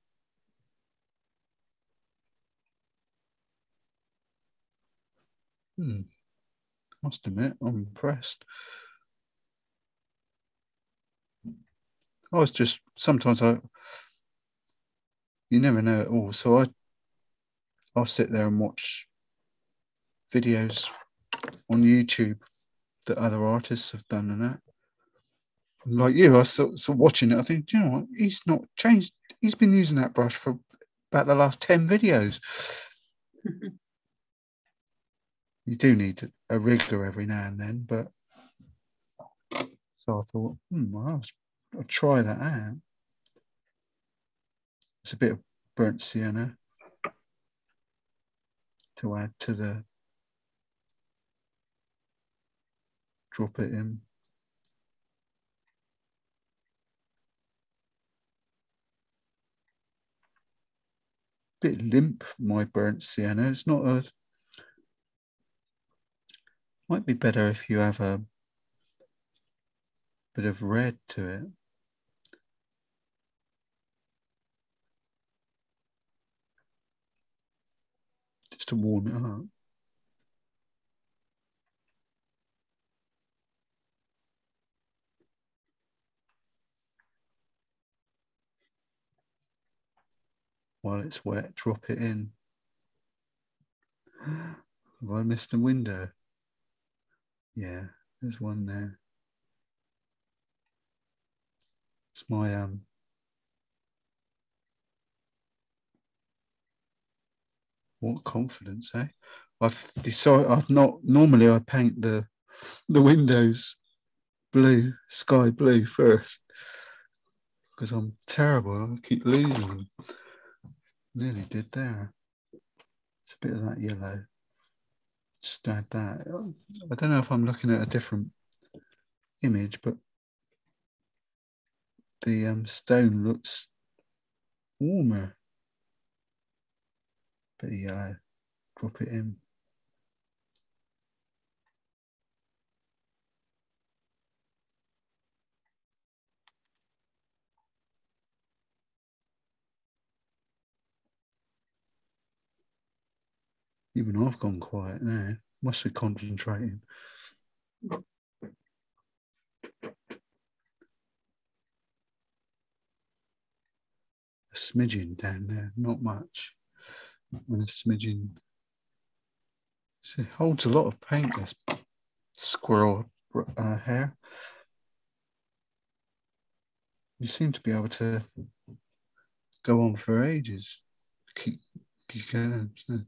Must admit, I'm impressed. I was just, sometimes you never know it all. So I'll sit there and watch videos on YouTube that other artists have done and that. And like you, I was sort of watching it. I think, do you know what? He's not changed. He's been using that brush for about the last 10 videos. You do need a rigger every now and then, but so I thought, I'll try that out. It's a bit of burnt sienna to add to the, drop it in. Bit limp, my burnt sienna. It's not a, might be better if you have a bit of red to it. Just to warm it up. While it's wet, drop it in. Have I missed a window? Yeah, there's one there. It's my what confidence, eh? I've decided I've not, normally I paint the windows blue, sky blue first, because I'm terrible. I keep losing them. Nearly did there. It's a bit of that yellow. Just add that. I don't know if I'm looking at a different image, but the stone looks warmer. Bit of yellow. Drop it in. Even I've gone quiet now. Must be concentrating. A smidgen down there, not much. And a smidgen. So it holds a lot of paint, this squirrel hair. You seem to be able to go on for ages. Keep going. So,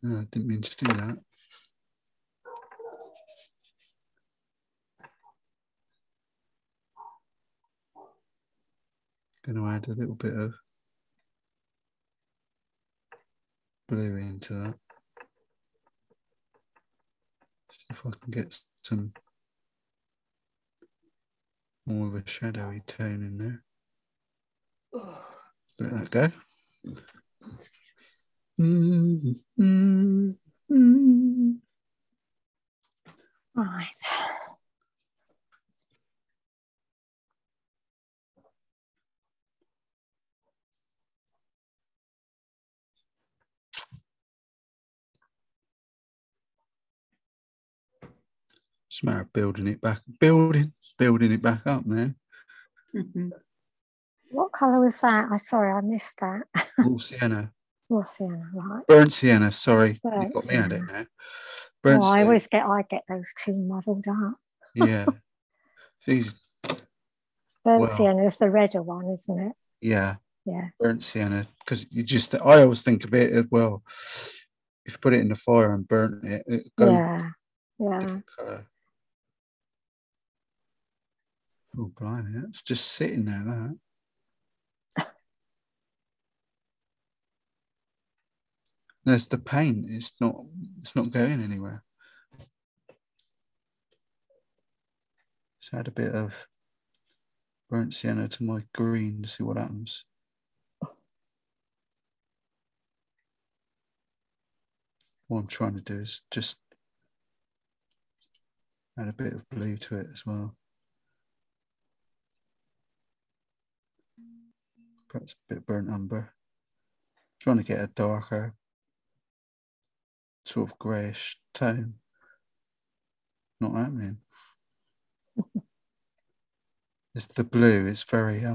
no, I didn't mean to do that. Going to add a little bit of blue into that. See if I can get some more of a shadowy tone in there. Let that go. Right. It's a matter of building it back, building it back up now. What colour was that? I'm sorry, I missed that. Raw sienna. Raw sienna, right. Burnt sienna, sorry. Burnt You got me sienna. at it now. Burnt I always get those two muddled up. Yeah. These Burnt sienna is the redder one, isn't it? Yeah. Yeah. Burnt sienna, because I always think of it as well. If you put it in the fire and burn it, it goes different colour. Oh, blimey, that's just sitting there, that. There's the paint. It's not going anywhere. So add a bit of burnt sienna to my green to see what happens. What I'm trying to do is just add a bit of blue to it as well. Perhaps a bit burnt umber. Trying to get a darker, sort of greyish tone. Not happening. It's the blue. It's very I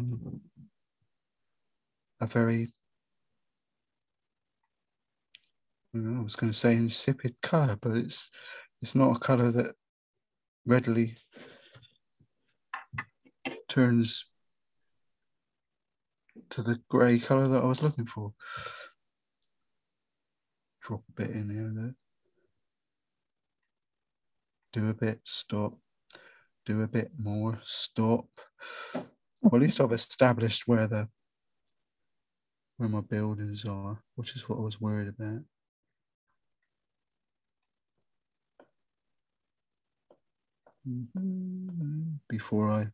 was going to say insipid colour, but it's not a colour that readily turns to the grey colour that I was looking for. Drop a bit in here there. Do a bit, stop. Do a bit more, stop. Well, at least I've established where my buildings are, which is what I was worried about. Before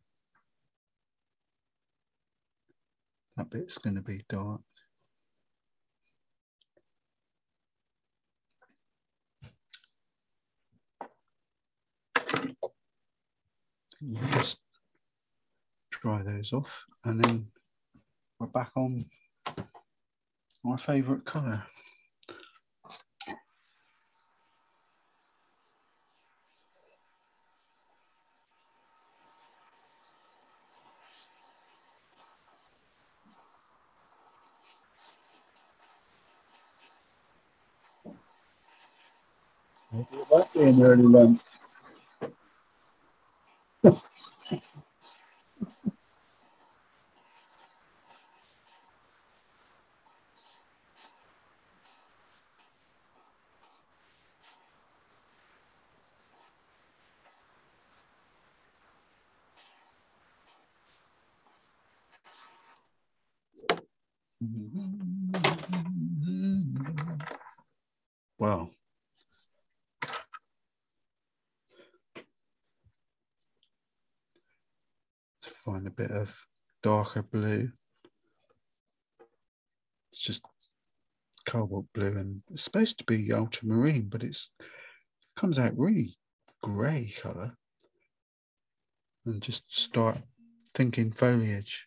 that bit's going to be dark. We'll just dry those off, and then we're back on my favourite colour. It might be an early lunch. Well, to find a bit of darker blue, it's just cobalt blue, and it's supposed to be ultramarine, but it comes out really grey colour. And just start thinking foliage.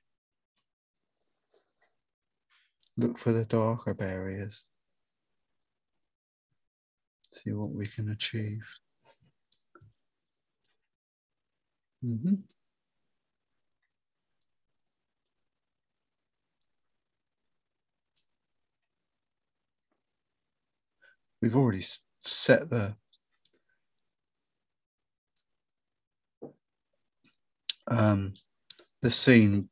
Look for the darker areas. See what we can achieve. We've already set the scene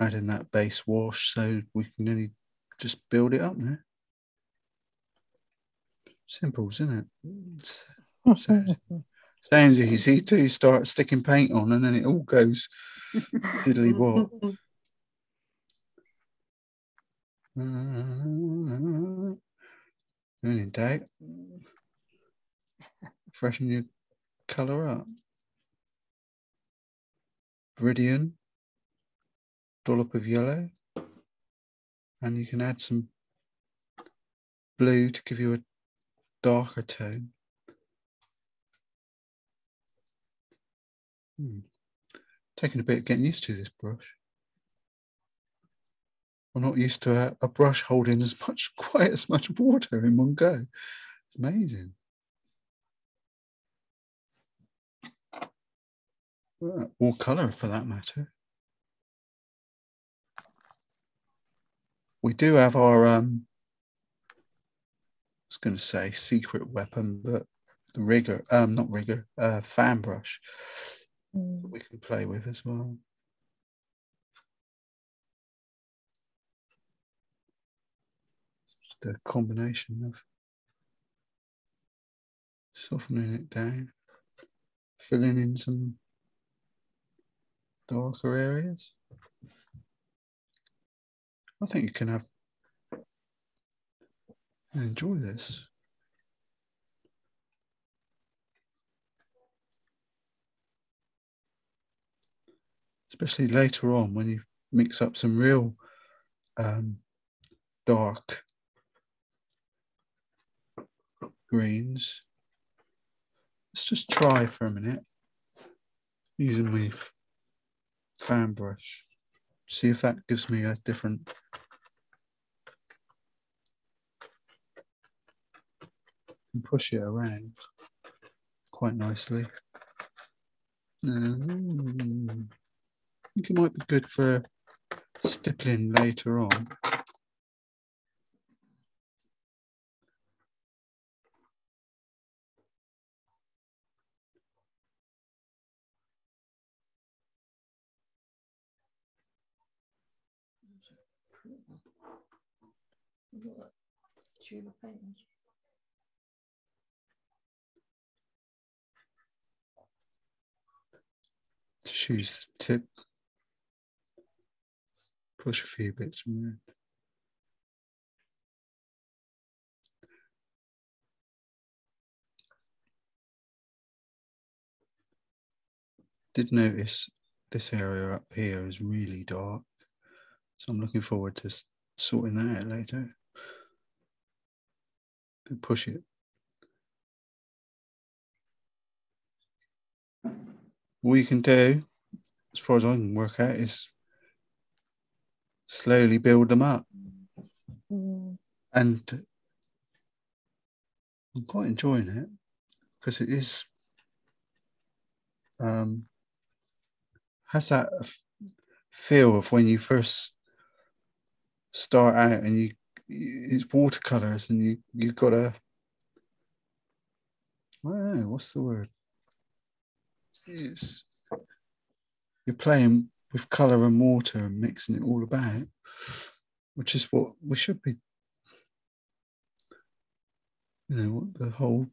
adding that base wash, so we can only just build it up now. Simple, isn't it? Sounds easy till you start sticking paint on, and then it all goes diddly what. When in doubt, freshen your colour up. Viridian, dollop of yellow, and you can add some blue to give you a darker tone. Taking a bit of getting used to this brush. I'm not used to a brush holding quite as much water in one go. It's amazing. Or colour for that matter. we do have our, I was going to say secret weapon, but the rigger, not rigger, fan brush we can play with as well. Just a combination of softening it down, filling in some darker areas. I think you can have and enjoy this. Especially later on when you mix up some real dark greens. Let's just try for a minute using my fan brush. See if that gives me a different. And push it around quite nicely. I think it might be good for stippling later on. Tube of paint. Just use the tip, push a few bits around. Did notice this area up here is really dark, so I'm looking forward to sorting that out later. And push it. All you can do, as far as I can work out, is slowly build them up. And I'm quite enjoying it because it is has that feel of when you first start out and it's watercolors and you've got a, I don't know, what's the word? You're playing with colour and water and mixing it all about, which is what we should be, you know, what the whole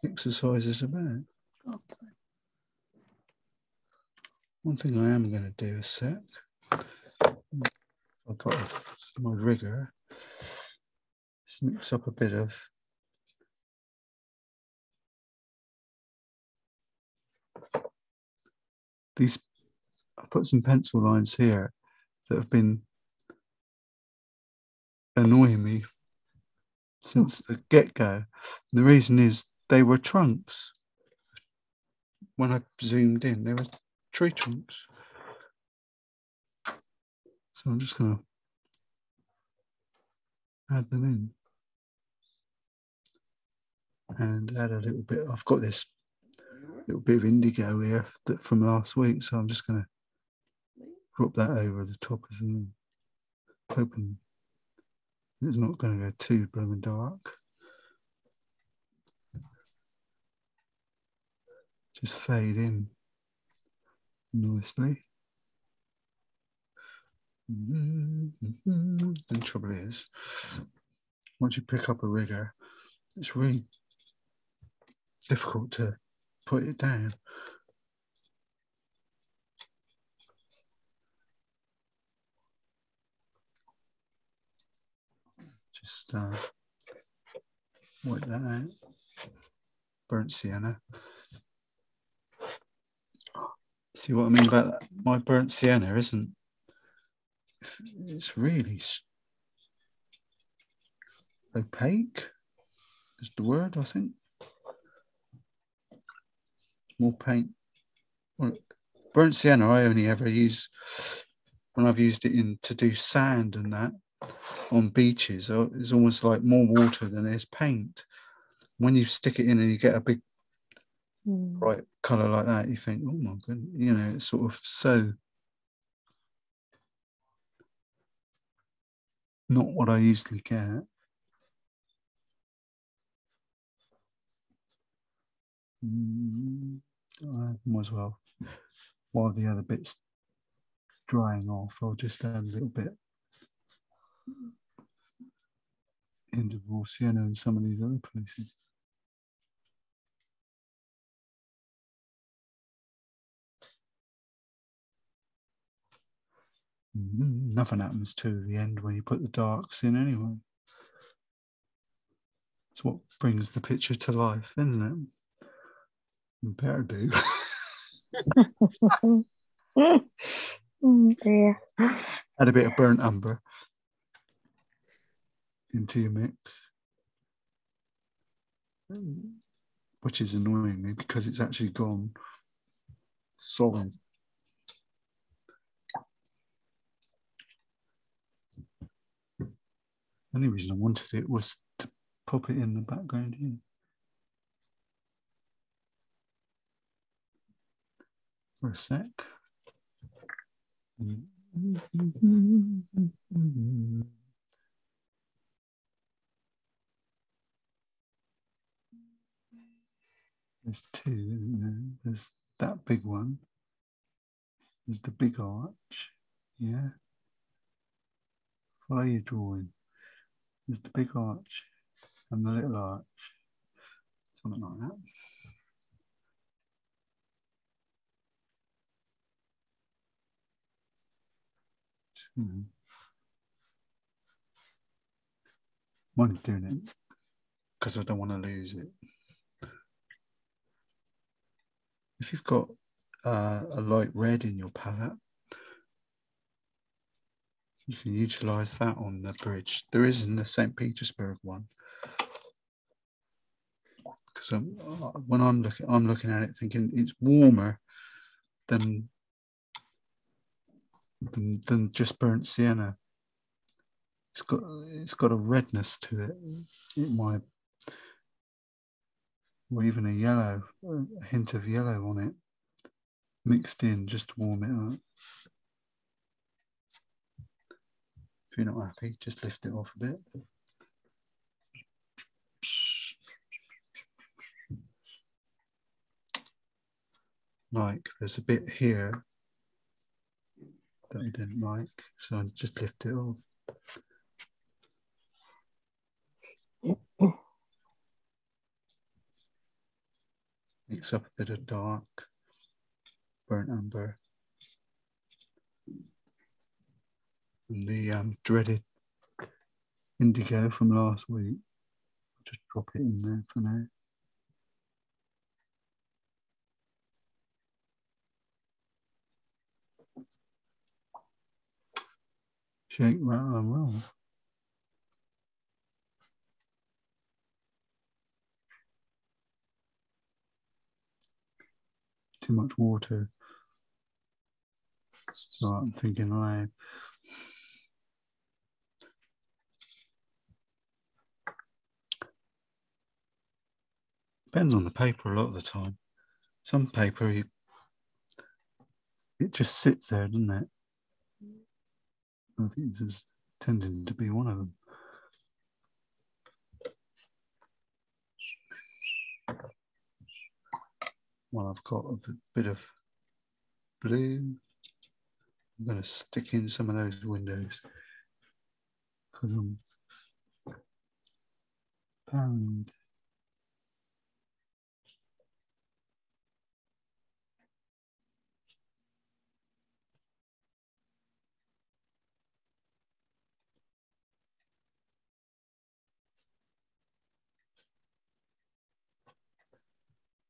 exercise is about. One thing I am going to do a sec. I've got my rigger. Let's mix up a bit of these. I put some pencil lines here that have been annoying me since the get-go. The reason is they were trunks. When I zoomed in, they were tree trunks. So I'm just going to add them in and add a little bit. I've got this little bit of indigo here from last week, so I'm just going to drop that over the top as well. Hoping it's not going to go too blooming dark. Just fade in nicely. The trouble is, once you pick up a rigger, it's really difficult to put it down. Just wipe that out. Burnt sienna. See what I mean about that? My burnt sienna isn't. It's really opaque. Is the word, I think. More paint. Well, burnt sienna I only ever use when I've used it to do sand and that on beaches. It's almost like more water than there's paint. When you stick it in and you get a big bright colour like that, you think, oh my goodness, you know, it's sort of so not what I usually get. I might as well, while the other bit's drying off, I'll just add a little bit into raw sienna in some of these other places. Nothing happens to the end when you put the darks in anyway. It's what brings the picture to life, isn't it? You better do. Oh dear. Add a bit of burnt umber into your mix, which is annoying me because it's actually gone solid. The only reason I wanted it was to pop it in the background here. For a sec. There's two, isn't there? There's that big one. There's the big arch. Yeah. Follow your drawing. There's the big arch and the little arch. Something like that. I'm doing it because I don't want to lose it. If you've got a light red in your palette, you can utilize that on the bridge. There is in the St. Petersburg one. Because when I'm looking at it thinking it's warmer than just burnt sienna. It's got a redness to it. It might, or even a yellow, a hint of yellow on it, mixed in just to warm it up. If you're not happy, just lift it off a bit. Like there's a bit here that I didn't like, so I just lift it off. Mix up a bit of dark, burnt umber, and the dreaded indigo from last week. Just drop it in there for now. Shake, rattle and roll. Too much water. So I'm thinking aloud. Depends on the paper a lot of the time. Some paper, it just sits there, doesn't it? I think this is tending to be one of them. Well, I've got a bit of blue. I'm going to stick in some of those windows because I'm paranoid.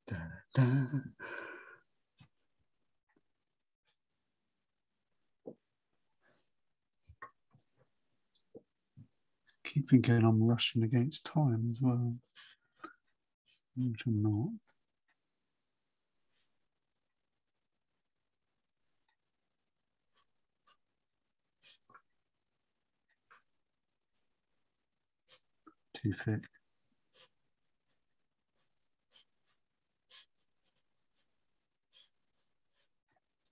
Da, da. Keep thinking I'm rushing against time as well, which I'm not. Too thick.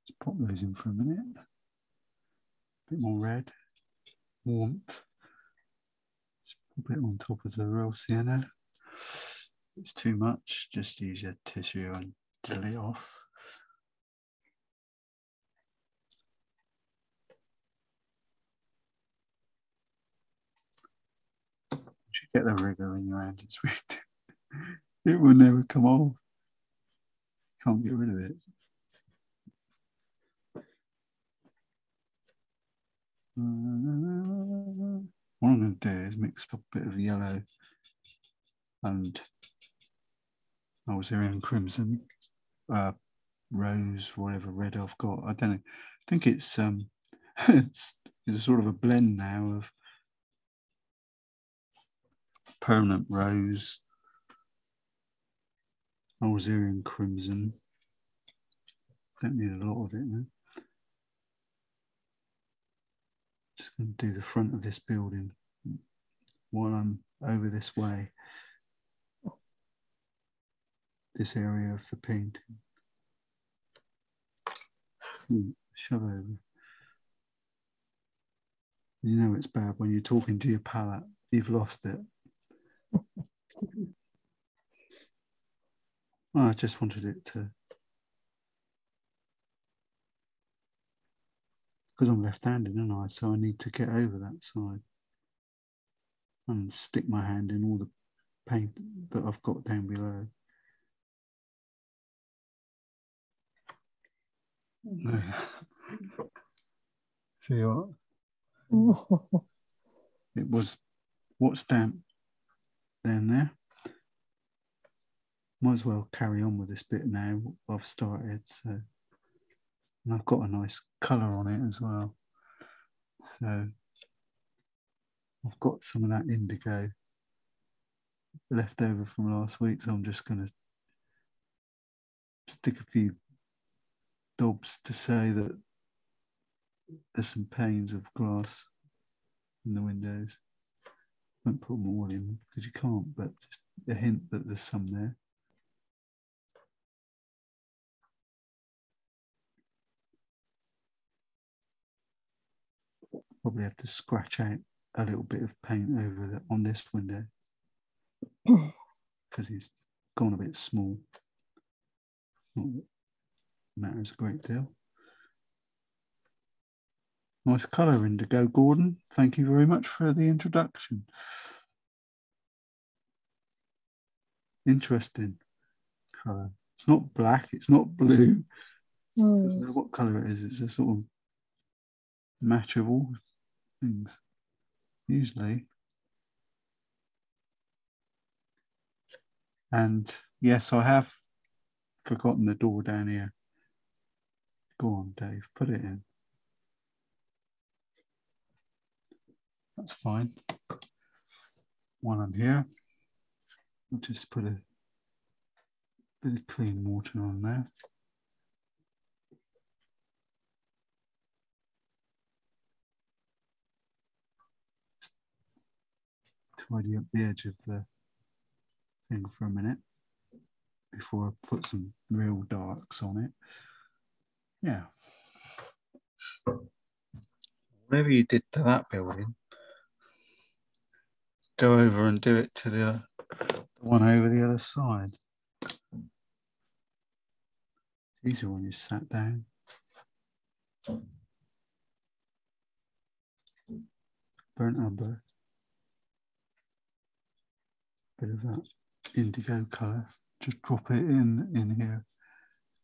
Let's pop those in for a minute. A bit more red, warmth. A bit on top of the raw sienna. If it's too much, just use your tissue and gel it off. You should get the rigger in your hand. It's weird. It will never come off. Can't get rid of it. What I'm going to do is mix up a bit of yellow and Algerian crimson, rose, whatever red I've got. I don't know. I think it's it's a sort of a blend now of permanent rose, Algerian crimson. Don't need a lot of it now. Just going to do the front of this building while I'm over this way. This area of the painting. Shove over. You know it's bad when you're talking to your palette. You've lost it. I just wanted it to, because I'm left-handed, aren't I? So I need to get over that side and stick my hand in all the paint that I've got down below. See what? It was what stamp down there. Might as well carry on with this bit now. I've started, so, and I've got a nice colour on it as well. So I've got some of that indigo left over from last week, so I'm just going to stick a few dobs to say that there's some panes of glass in the windows. Won't put them all in because you can't, but just a hint that there's some there. Probably have to scratch out a little bit of paint over that on this window because it's gone a bit small. Not that it matters a great deal. Nice colour, indigo, Gordon. Thank you very much for the introduction. Interesting colour. It's not black, it's not blue. I don't know what colour it is. It's a sort of match of all things, usually. And yes, I have forgotten the door down here. Go on, Dave, put it in. That's fine. While I'm here, I'll just put a bit of clean water on there. Just tidy up the edge of the thing for a minute before I put some real darks on it. Yeah. Whatever you did to that building, go over and do it to the one over the other side. It's easier when you sat down. Burnt umber. Bit of that indigo colour. Just drop it in here.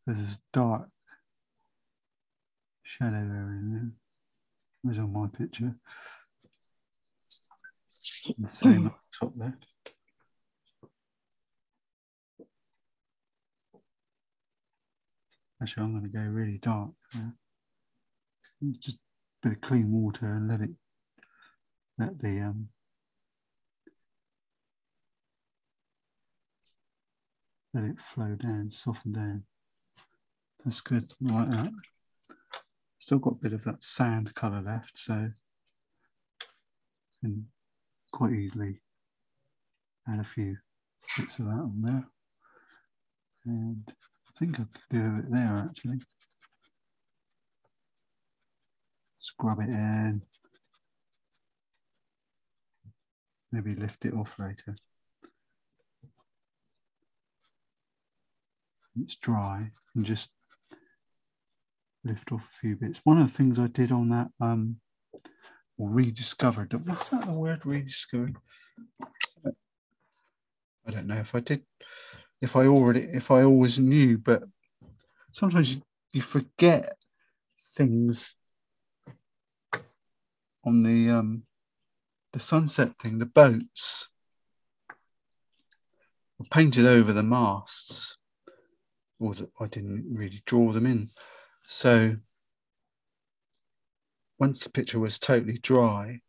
There's dark shadow area in there. Where's on my picture? The same up top there. Actually, I'm going to go really dark. Just a bit of clean water and let it flow down, soften down. That's good, like that. Still got a bit of that sand colour left, so I can quite easily add a few bits of that on there. And I think I could do it there actually. Scrub it in. maybe lift it off later. It's dry and just lift off a few bits. One of the things I did on that, or rediscovered, what's that the word, rediscovered? I don't know if I did, if I always knew, but sometimes you forget things on the sunset thing. The boats were painted over the masts, or I didn't really draw them in. So once the picture was totally dry,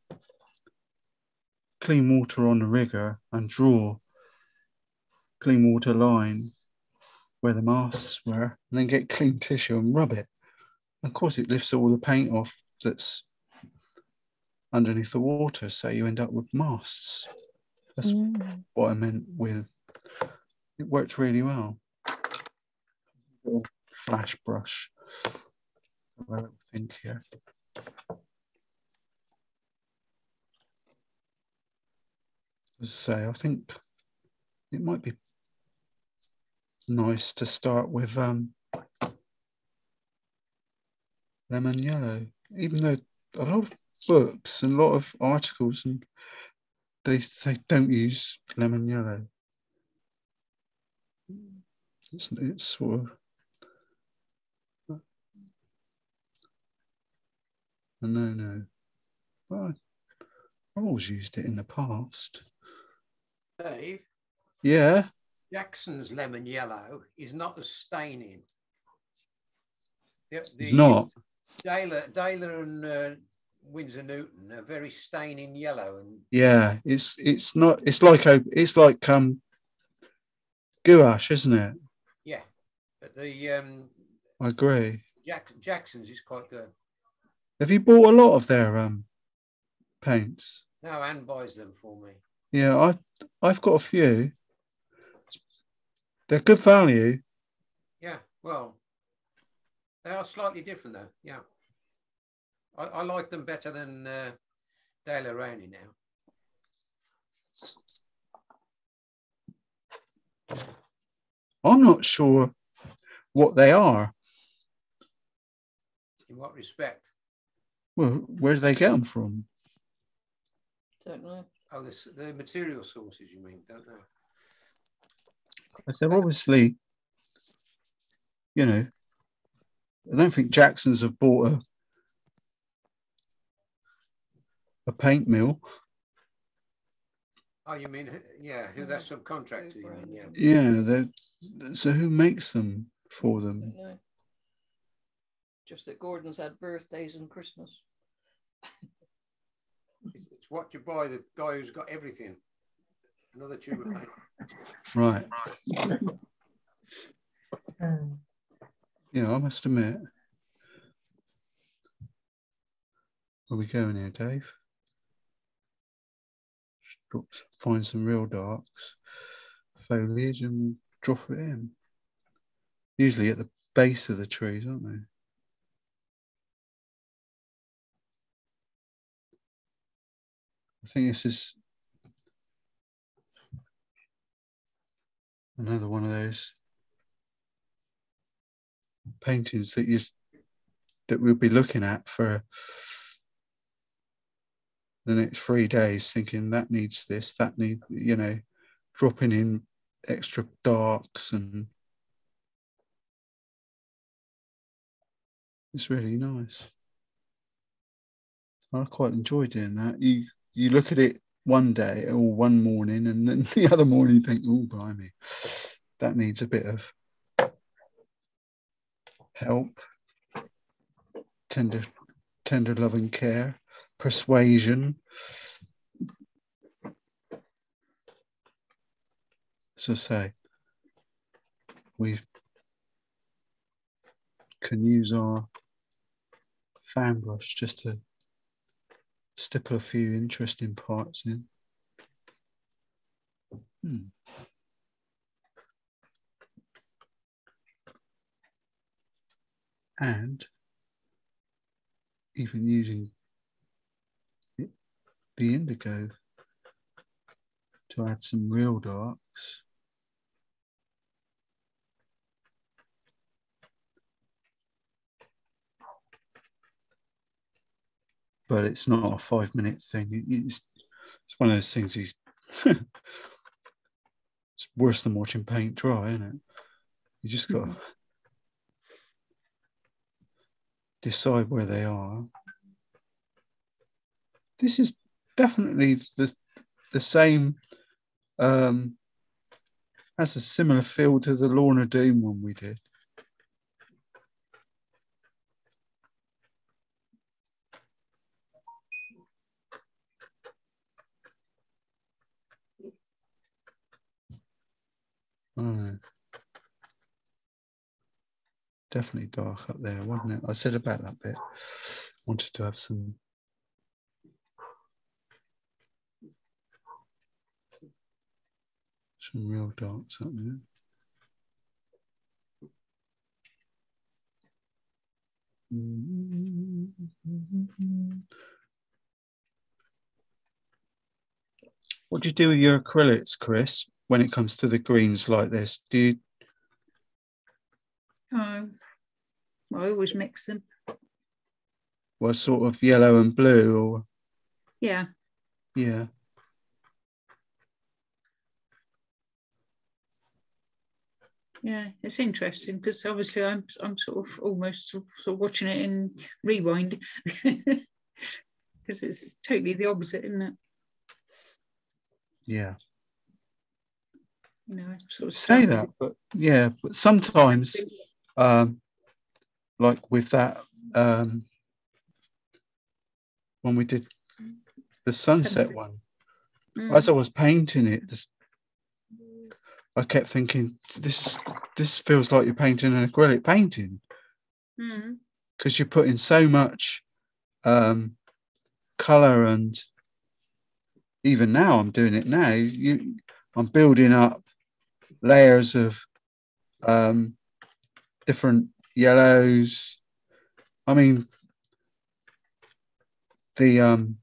clean water on the rigger and draw clean water line where the masts were, and then get clean tissue and rub it. Of course, it lifts all the paint off that's underneath the water, so you end up with masts. That's what I meant with, it worked really well. Little flash brush. I don't think here. As I say, I think it might be nice to start with lemon yellow, even though a lot of books and a lot of articles and they don't use lemon yellow. It's sort of, no. Well, I've always used it in the past. Dave? Yeah? Jackson's lemon yellow is not as staining. It's not? Daler and Winsor Newton are very staining yellow. And yeah, it's not, it's like gouache, isn't it? Yeah, but the I agree. Jackson's is quite good. Have you bought a lot of their paints? No, Anne buys them for me. Yeah, I've got a few. They're good value. Yeah, well, they are slightly different though. Yeah, I like them better than Daler Rowney now. I'm not sure what they are. In what respect? Well, where do they get them from? Don't know. Oh, the material sources, you mean? Don't know. They're obviously, you know, I don't think Jackson's have bought a paint mill. Oh, you mean, yeah, who they're subcontractor, you mean, yeah. Yeah, so who makes them for them? Just that Gordon's had birthdays and Christmas. It's what you buy, the guy who's got everything. Another tube of paint. Right. Yeah, I must admit. Where are we going here, Dave? Find some real darks, foliage, and drop it in. Usually at the base of the trees, aren't they? I think this is another one of those paintings that we'll be looking at for the next 3 days, thinking that needs this, that needs, you know, dropping in extra darks, and it's really nice. I quite enjoy doing that. You look at it one day or one morning, and then the other morning you think, oh, blimey, that needs a bit of help, tender love and care, persuasion. So say, we can use our fan brush just to stipple a few interesting parts in. And even using the indigo to add some real darks. But it's not a 5-minute thing. It's one of those things it's worse than watching paint dry, isn't it? You just got to decide where they are. This is definitely the same, has a similar feel to the Lorna Doone one we did. Oh, definitely dark up there, wasn't it? I said about that bit. Wanted to have some real darks up there. What do you do with your acrylics, Chris, when it comes to the greens like this? Do you? I always mix them. Well, sort of yellow and blue, or? Yeah. Yeah. Yeah, it's interesting because obviously I'm sort of almost sort of watching it in rewind because it's totally the opposite, isn't it? Yeah. You know, I sort of say that, but yeah, but sometimes, like with that, when we did the sunset one, as I was painting it, I kept thinking, this feels like you're painting an acrylic painting, because you're putting so much color, and even now I'm doing it now. I'm building up layers of different yellows. I mean, the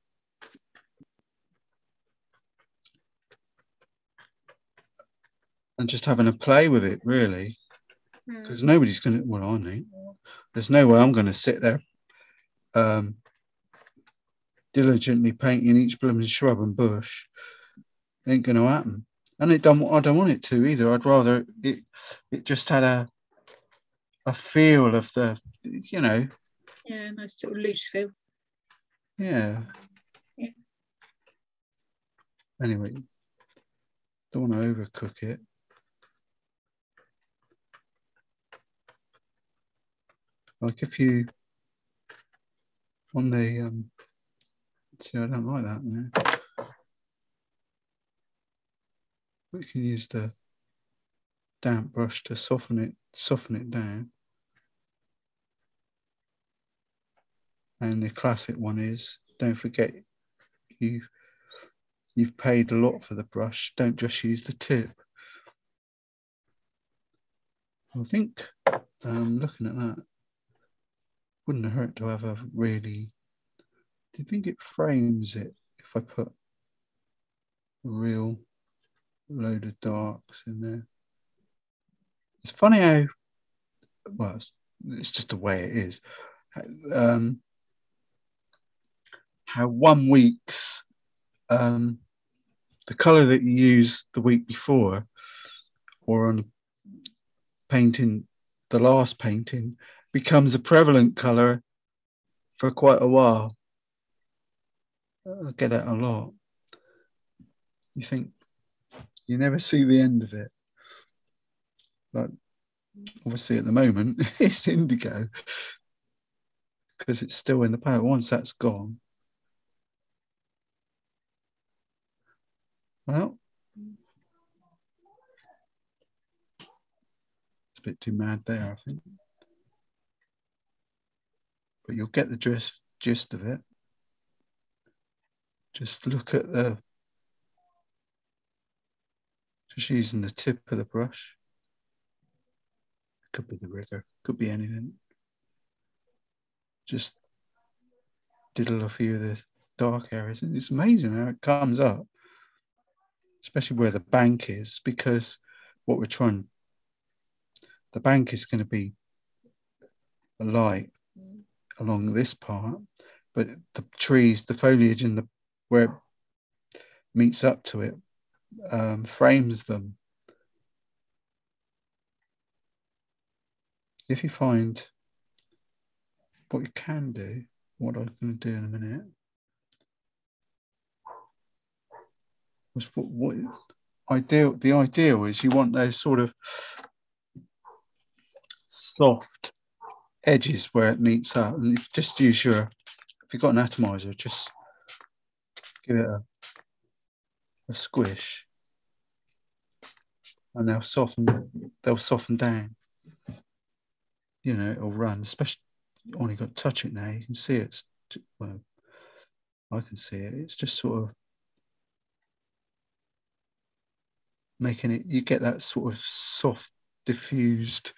and just having a play with it, really, because nobody's going to, well, I know, there's no way I'm going to sit there diligently painting each blooming shrub and bush. It ain't going to happen. And I don't want it to either. I'd rather it just had a feel of the, you know. Yeah, nice little loose feel. Yeah. Anyway, don't want to overcook it. Like if you on the see, I don't like that. You know? We can use the damp brush to soften it down. And the classic one is, don't forget, you've paid a lot for the brush. Don't just use the tip. I think looking at that, wouldn't hurt to have a really. Do you think it frames it if I put a real load of darks in there? It's funny how, well, it's just the way it is. How 1 week's the colour that you use the week before, or on painting, the last painting, becomes a prevalent colour for quite a while. I get it a lot. You think you never see the end of it. But obviously at the moment it's indigo because it's still in the palette. Once that's gone, well, it's a bit too mad there, I think. But you'll get the gist of it. Just look at just using the tip of the brush. Could be the rigger, could be anything. Just diddle a few of the dark areas. And it's amazing how it comes up. especially where the bank is, because what we're trying, the bank is going to be a light along this part, but the trees, the foliage in the where it meets up to it frames them. If you find what you can do, what I'm going to do in a minute, was what the ideal is you want those sort of soft edges where it meets up, and you just use your, if you've got an atomizer, just give it a squish, and they'll soften down. You know, it'll run, especially you only got to touch it now. You can see it's, well, I can see it. It's just sort of making it, you get that sort of soft, diffused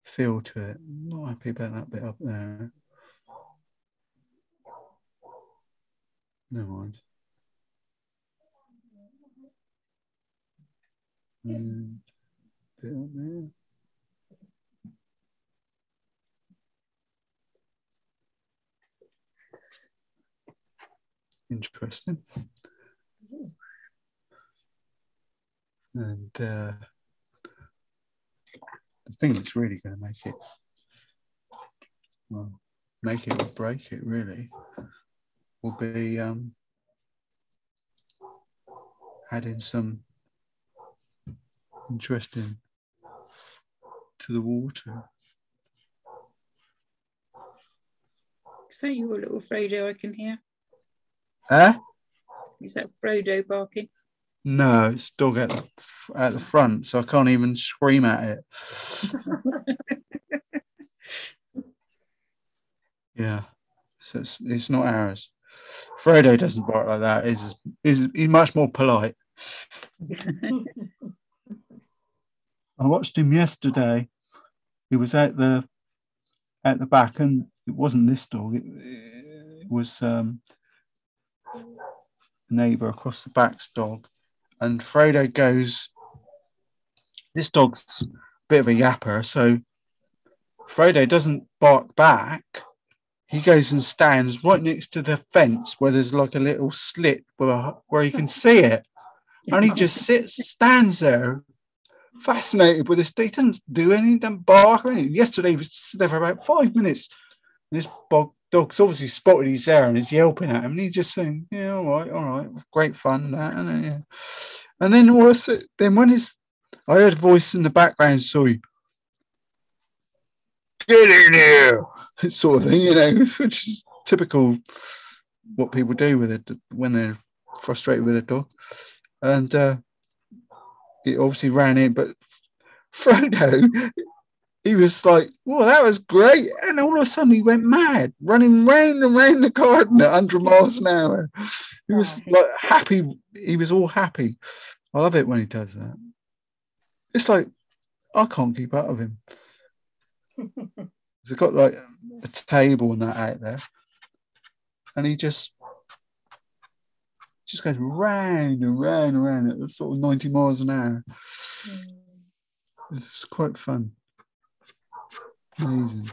feel to it. I'm not happy about that bit up there. Never mind. Bit up there. Interesting. And the thing that's really going to make it, well, make it or break it really, will be adding some interesting to the water. Is that your little Frodo I can hear? Is that Frodo barking? No, it's dog at the front, so I can't even scream at it. Yeah, so it's not ours. Frodo doesn't bark like that. He's much more polite. I watched him yesterday. He was at the back, and it wasn't this dog. It was a neighbour across the back's dog. And Frodo goes, this dog's a bit of a yapper, so Frodo doesn't bark back. He goes and stands right next to the fence where there's like a little slit where you can see it. And he just stands there, fascinated with this. He doesn't do anything, doesn't bark or anything. Yesterday he was there for about 5 minutes. This dog's obviously spotted he's there and is yelping at him, and he's just saying, "Yeah, all right, great fun." And then I heard a voice in the background, sorry, "Get in here," sort of thing, you know, which is typical what people do with it when they're frustrated with a dog. And it obviously ran in, but Frodo, he was like, "Well, that was great," and all of a sudden he went mad, running round and round the garden at 100 miles an hour. He was like happy. He was all happy. I love it when he does that. It's like I can't keep up with him. He's got like a table and that out there, and he just goes round and round and round at sort of 90 miles an hour. It's quite fun. Amazing.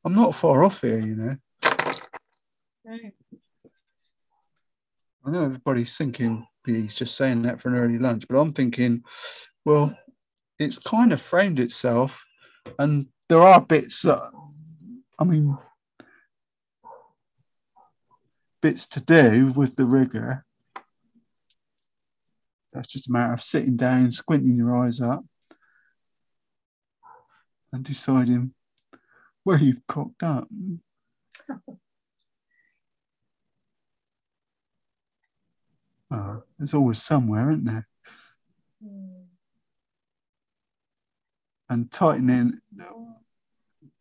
I'm not far off here, you know. No. I know everybody's thinking he's just saying that for an early lunch, but I'm thinking, well, it's kind of framed itself, and there are bits that, I mean, bits to do with the rigger. That's just a matter of sitting down, squinting your eyes up, and deciding where you've cocked up. Oh, there's always somewhere, isn't there? And tightening,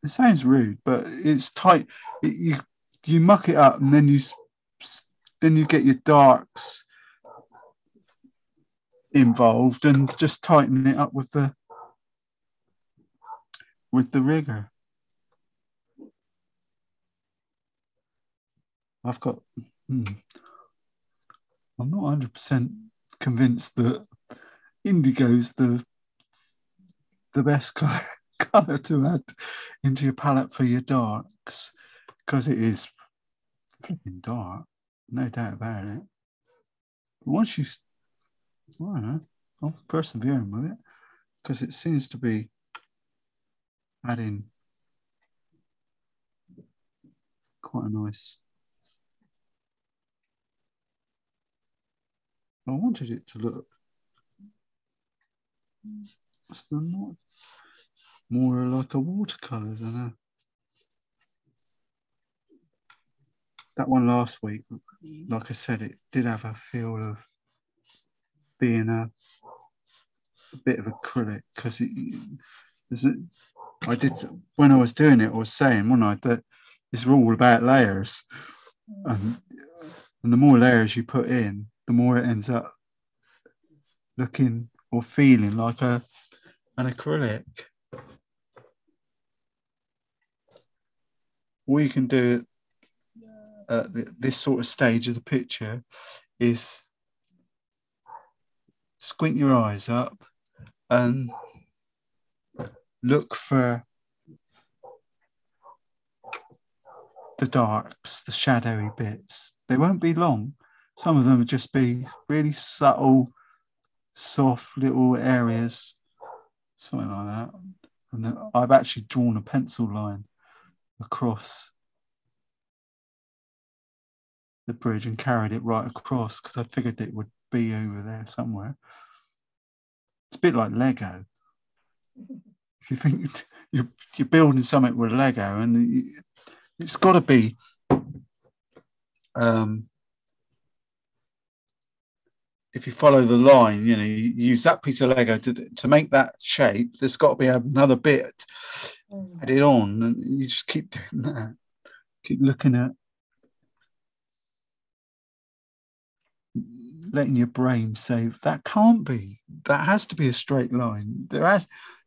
it sounds rude, but it's tight. You muck it up, and then you get your darks involved, and just tighten it up with the rigger. I've got I'm not 100% convinced that indigo's the best colour to add into your palette for your darks, because it is flipping dark, no doubt about it. But once you, I don't know, I'm persevering with it because it seems to be adding quite a nice. I wanted it to look more like a watercolor than a. That one last week, like I said, it did have a feel of being a bit of acrylic because I did, when I was doing it, I was saying, wasn't I, that it's all about layers, and the more layers you put in, the more it ends up looking or feeling like an acrylic. What you can do at this sort of stage of the picture is squint your eyes up and look for the darks, the shadowy bits. They won't be long. Some of them will just be really subtle, soft little areas, something like that. And then I've actually drawn a pencil line across the bridge and carried it right across because I figured it would be over there somewhere. It's a bit like Lego. If you think you're building something with Lego, and it's got to be if you follow the line, you know, you use that piece of Lego to make that shape. There's got to be another bit added on, and you just keep doing that. Keep looking at, letting your brain say that can't be. That has to be a straight line.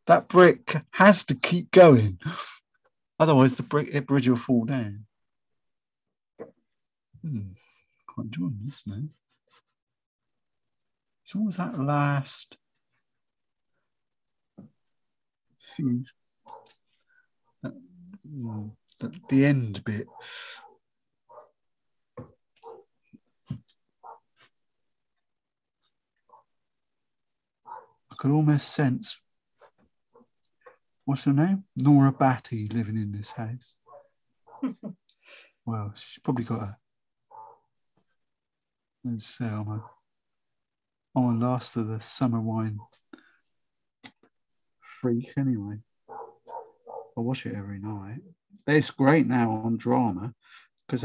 That brick has to keep going. Otherwise, the bridge will fall down. Quite enjoying this now. So what was that last few? The end bit. I could almost sense, what's her name? Nora Batty living in this house. Well, she's probably got a. Let's say I'm a last of the summer wine freak anyway. I watch it every night. It's great now on Drama because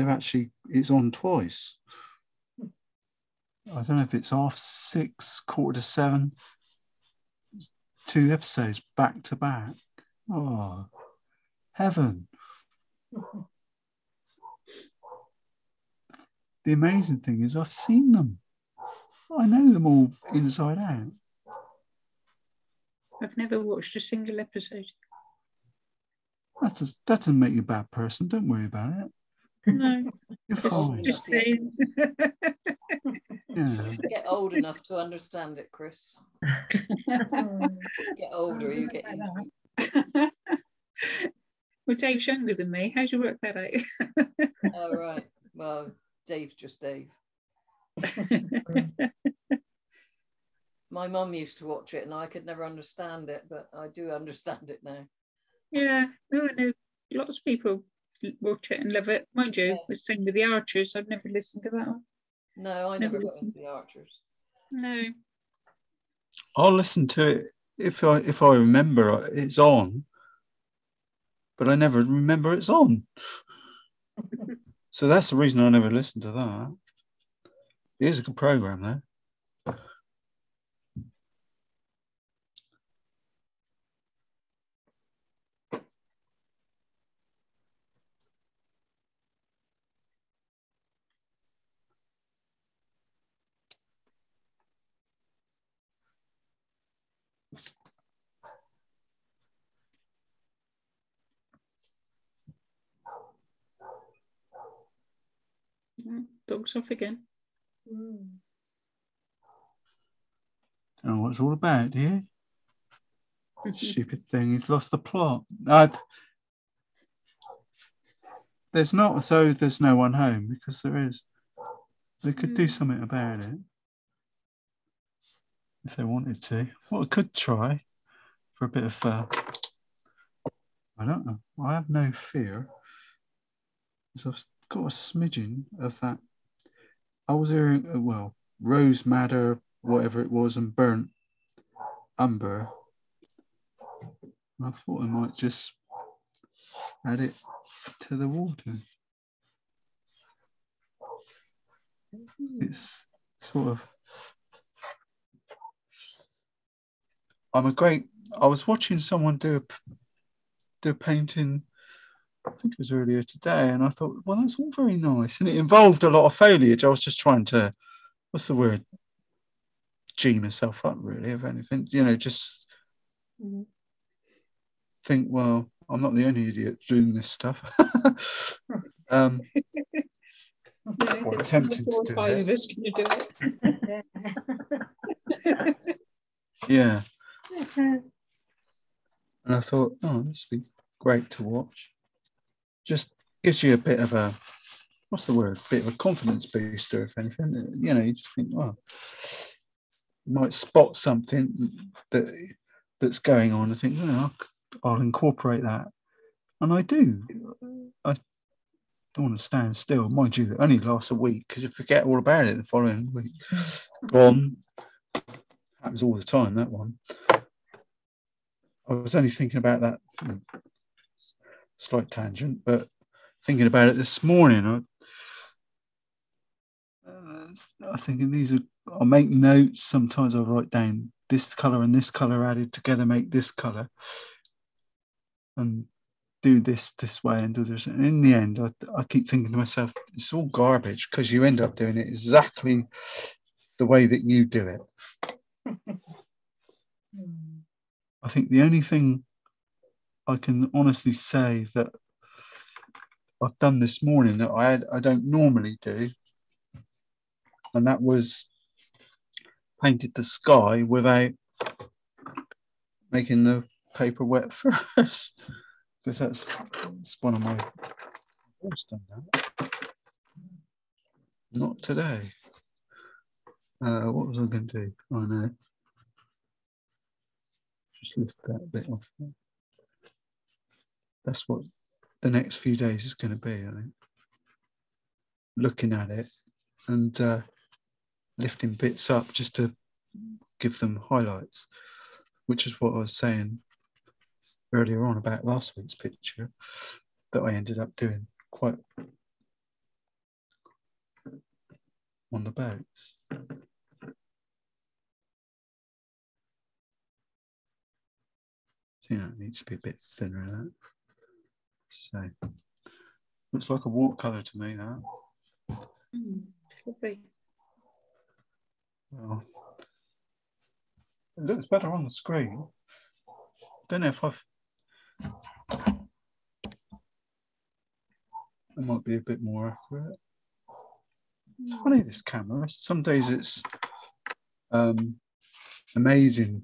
it's on twice. I don't know if it's 6:30, 6:45. 2 episodes back to back. Oh, heaven. The amazing thing is I've seen them. I know them all inside out. I've never watched a single episode. That doesn't make you a bad person. Don't worry about it. No. You're fine. Just saying. Yeah. Get old enough to understand it, Chris. Get older, you get into it. Well, Dave's younger than me. How'd you work that out? Oh, right. Well, Dave's just Dave. My mum used to watch it and I could never understand it, but I do understand it now. Yeah, no, I know lots of people watch it and love it. Mind you, the same with the Archers. I've never listened to that one. No, I never got into the Archers. No. I'll listen to it if I remember it's on, but I never remember it's on. So that's the reason I never listened to that. It is a good program, though. Dog's off again. don't know what it's all about, do you? Stupid thing, he's lost the plot. There's not, so there's no one home, because there is. They could do something about it if they wanted to. What I could try for a bit of, I don't know, I have no fear. So I've got a smidgen of that. I was hearing, well, rose madder, whatever it was, and burnt umber. And I thought I might just add it to the water. It's sort of, I was watching someone do a painting, I think it was earlier today, and I thought, well, that's all very nice. And it involved a lot of foliage. I was just trying to, what's the word? G myself up, really, if anything. You know, just think, well, I'm not the only idiot doing this stuff. Or attempting to do it. Yeah. And I thought, oh, this would be great to watch. Just gives you a bit of a, what's the word? A bit of a confidence booster, if anything. You know, you just think, well, you might spot something that's going on. I think, well, I'll incorporate that. And I do. I don't want to stand still. Mind you, it only lasts a week, because you forget all about it the following week. Gone. Happens all the time, that one. I was only thinking about that, slight tangent, but thinking about it this morning. I'm thinking I'll make notes. Sometimes I'll write down this colour and this colour added together make this colour, and do this way and do this. And in the end, I keep thinking to myself, it's all garbage, because you end up doing it exactly the way that you do it. I think the only thing I can honestly say that I've done this morning that I don't normally do, and that was painted the sky without making the paper wet first, because that's one of my, I've always done that. Not today. What was I going to do? Oh no. Just lift that bit off there. That's what the next few days is going to be, I think. Looking at it and lifting bits up just to give them highlights, which is what I was saying earlier on about last week's picture that I ended up doing quite on the boats. Yeah, it needs to be a bit thinner than that. So looks like a watercolor to me, that. Could be. Well, it looks better on the screen. Don't know if it might be a bit more accurate. It's funny, this camera. Some days it's amazing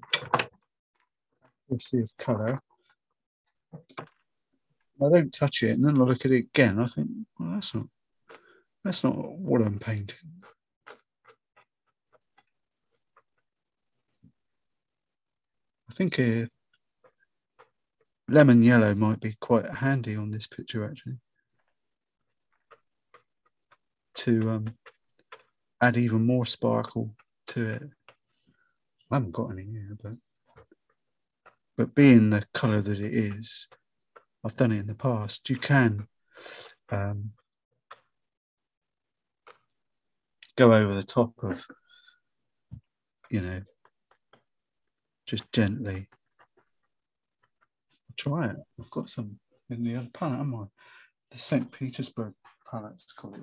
accuracy of colour. I don't touch it, and then I look at it again. I think, well, that's not what I'm painting. I think lemon yellow might be quite handy on this picture, actually, to add even more sparkle to it. I haven't got any here, but being the colour that it is, I've done it in the past. You can go over the top of, you know, just gently. I'll try it. I've got some in the other palette, haven't I? The St. Petersburg palette, it's called.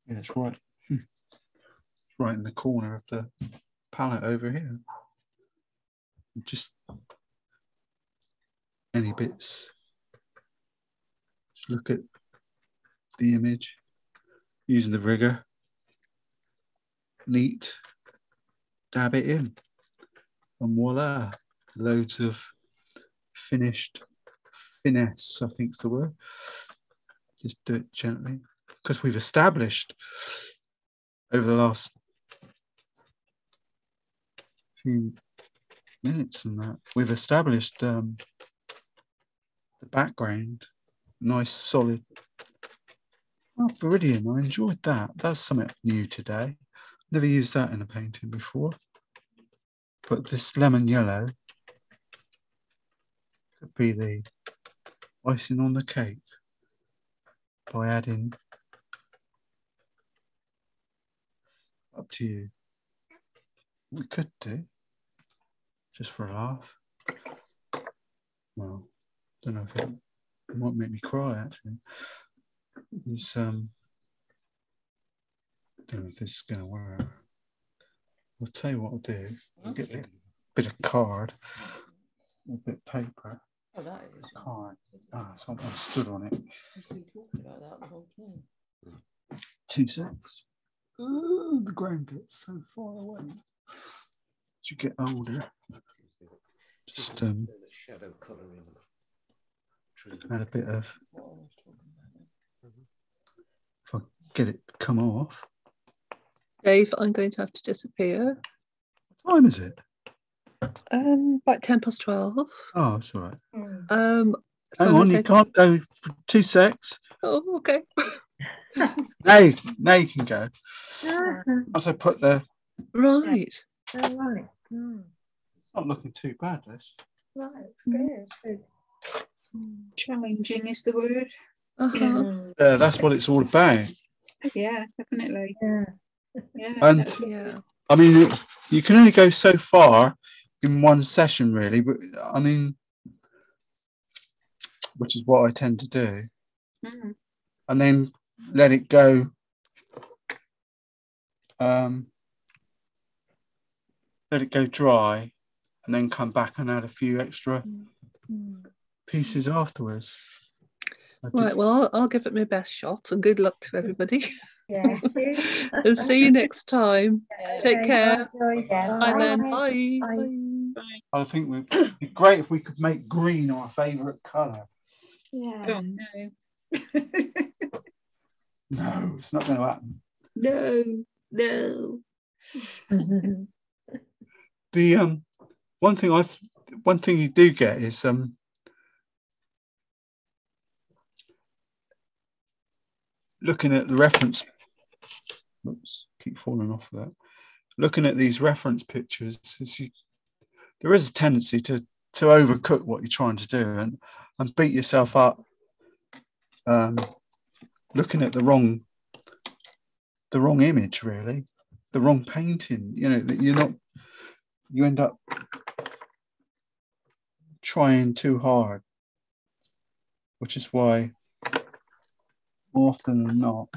Yeah, it's right. It's right in the corner of the palette over here. Just any bits. Just look at the image. using the rigger. Neat. Dab it in. And voila. Loads of finished finesse, I think is the word. Just do it gently. Because we've established over the last few minutes and that, we've established the background. Nice, solid. Oh, brilliant. I enjoyed that. That's something new today. Never used that in a painting before. But this lemon yellow could be the icing on the cake by adding, up to you. We could do, just for a laugh. Well, don't know if it might make me cry actually. It's, don't know if this is going to work. I'll tell you what I'll do. I'll get a bit of card, a bit of paper. Oh, that is. Card. Ah, so I stood on it. We've been talking about that the whole time. 2 seconds. Oh, the ground gets so far away. As you get older, just shadow colour in. add a bit of. If I get it to come off. Dave, I'm going to have to disappear. What time is it? About 12:10. Oh, it's all right. Hang on, you can't go for 2 secs. Oh, okay. Now you can go. Also put the right. Right. Not looking too bad, this. Right, it's good. Challenging is the word. That's what it's all about. Yeah, definitely. Yeah. And I mean, you can only go so far in one session, really. But I mean, which is what I tend to do, and then let it go. Let it go dry, and then come back and add a few extra pieces afterwards. Right, well, I'll give it my best shot, and good luck to everybody. Yeah. And see you next time. Take care. Bye then. Bye. Bye. I think it would be great if we could make green our favourite colour. Yeah. Oh, no. No, it's not going to happen. No. The one thing you do get is looking at the reference. Oops, keep falling off of that. Looking at these reference pictures, there is a tendency to overcook what you're trying to do and beat yourself up. Looking at the wrong image, really, the wrong painting. You know that you end up trying too hard, which is why more often than not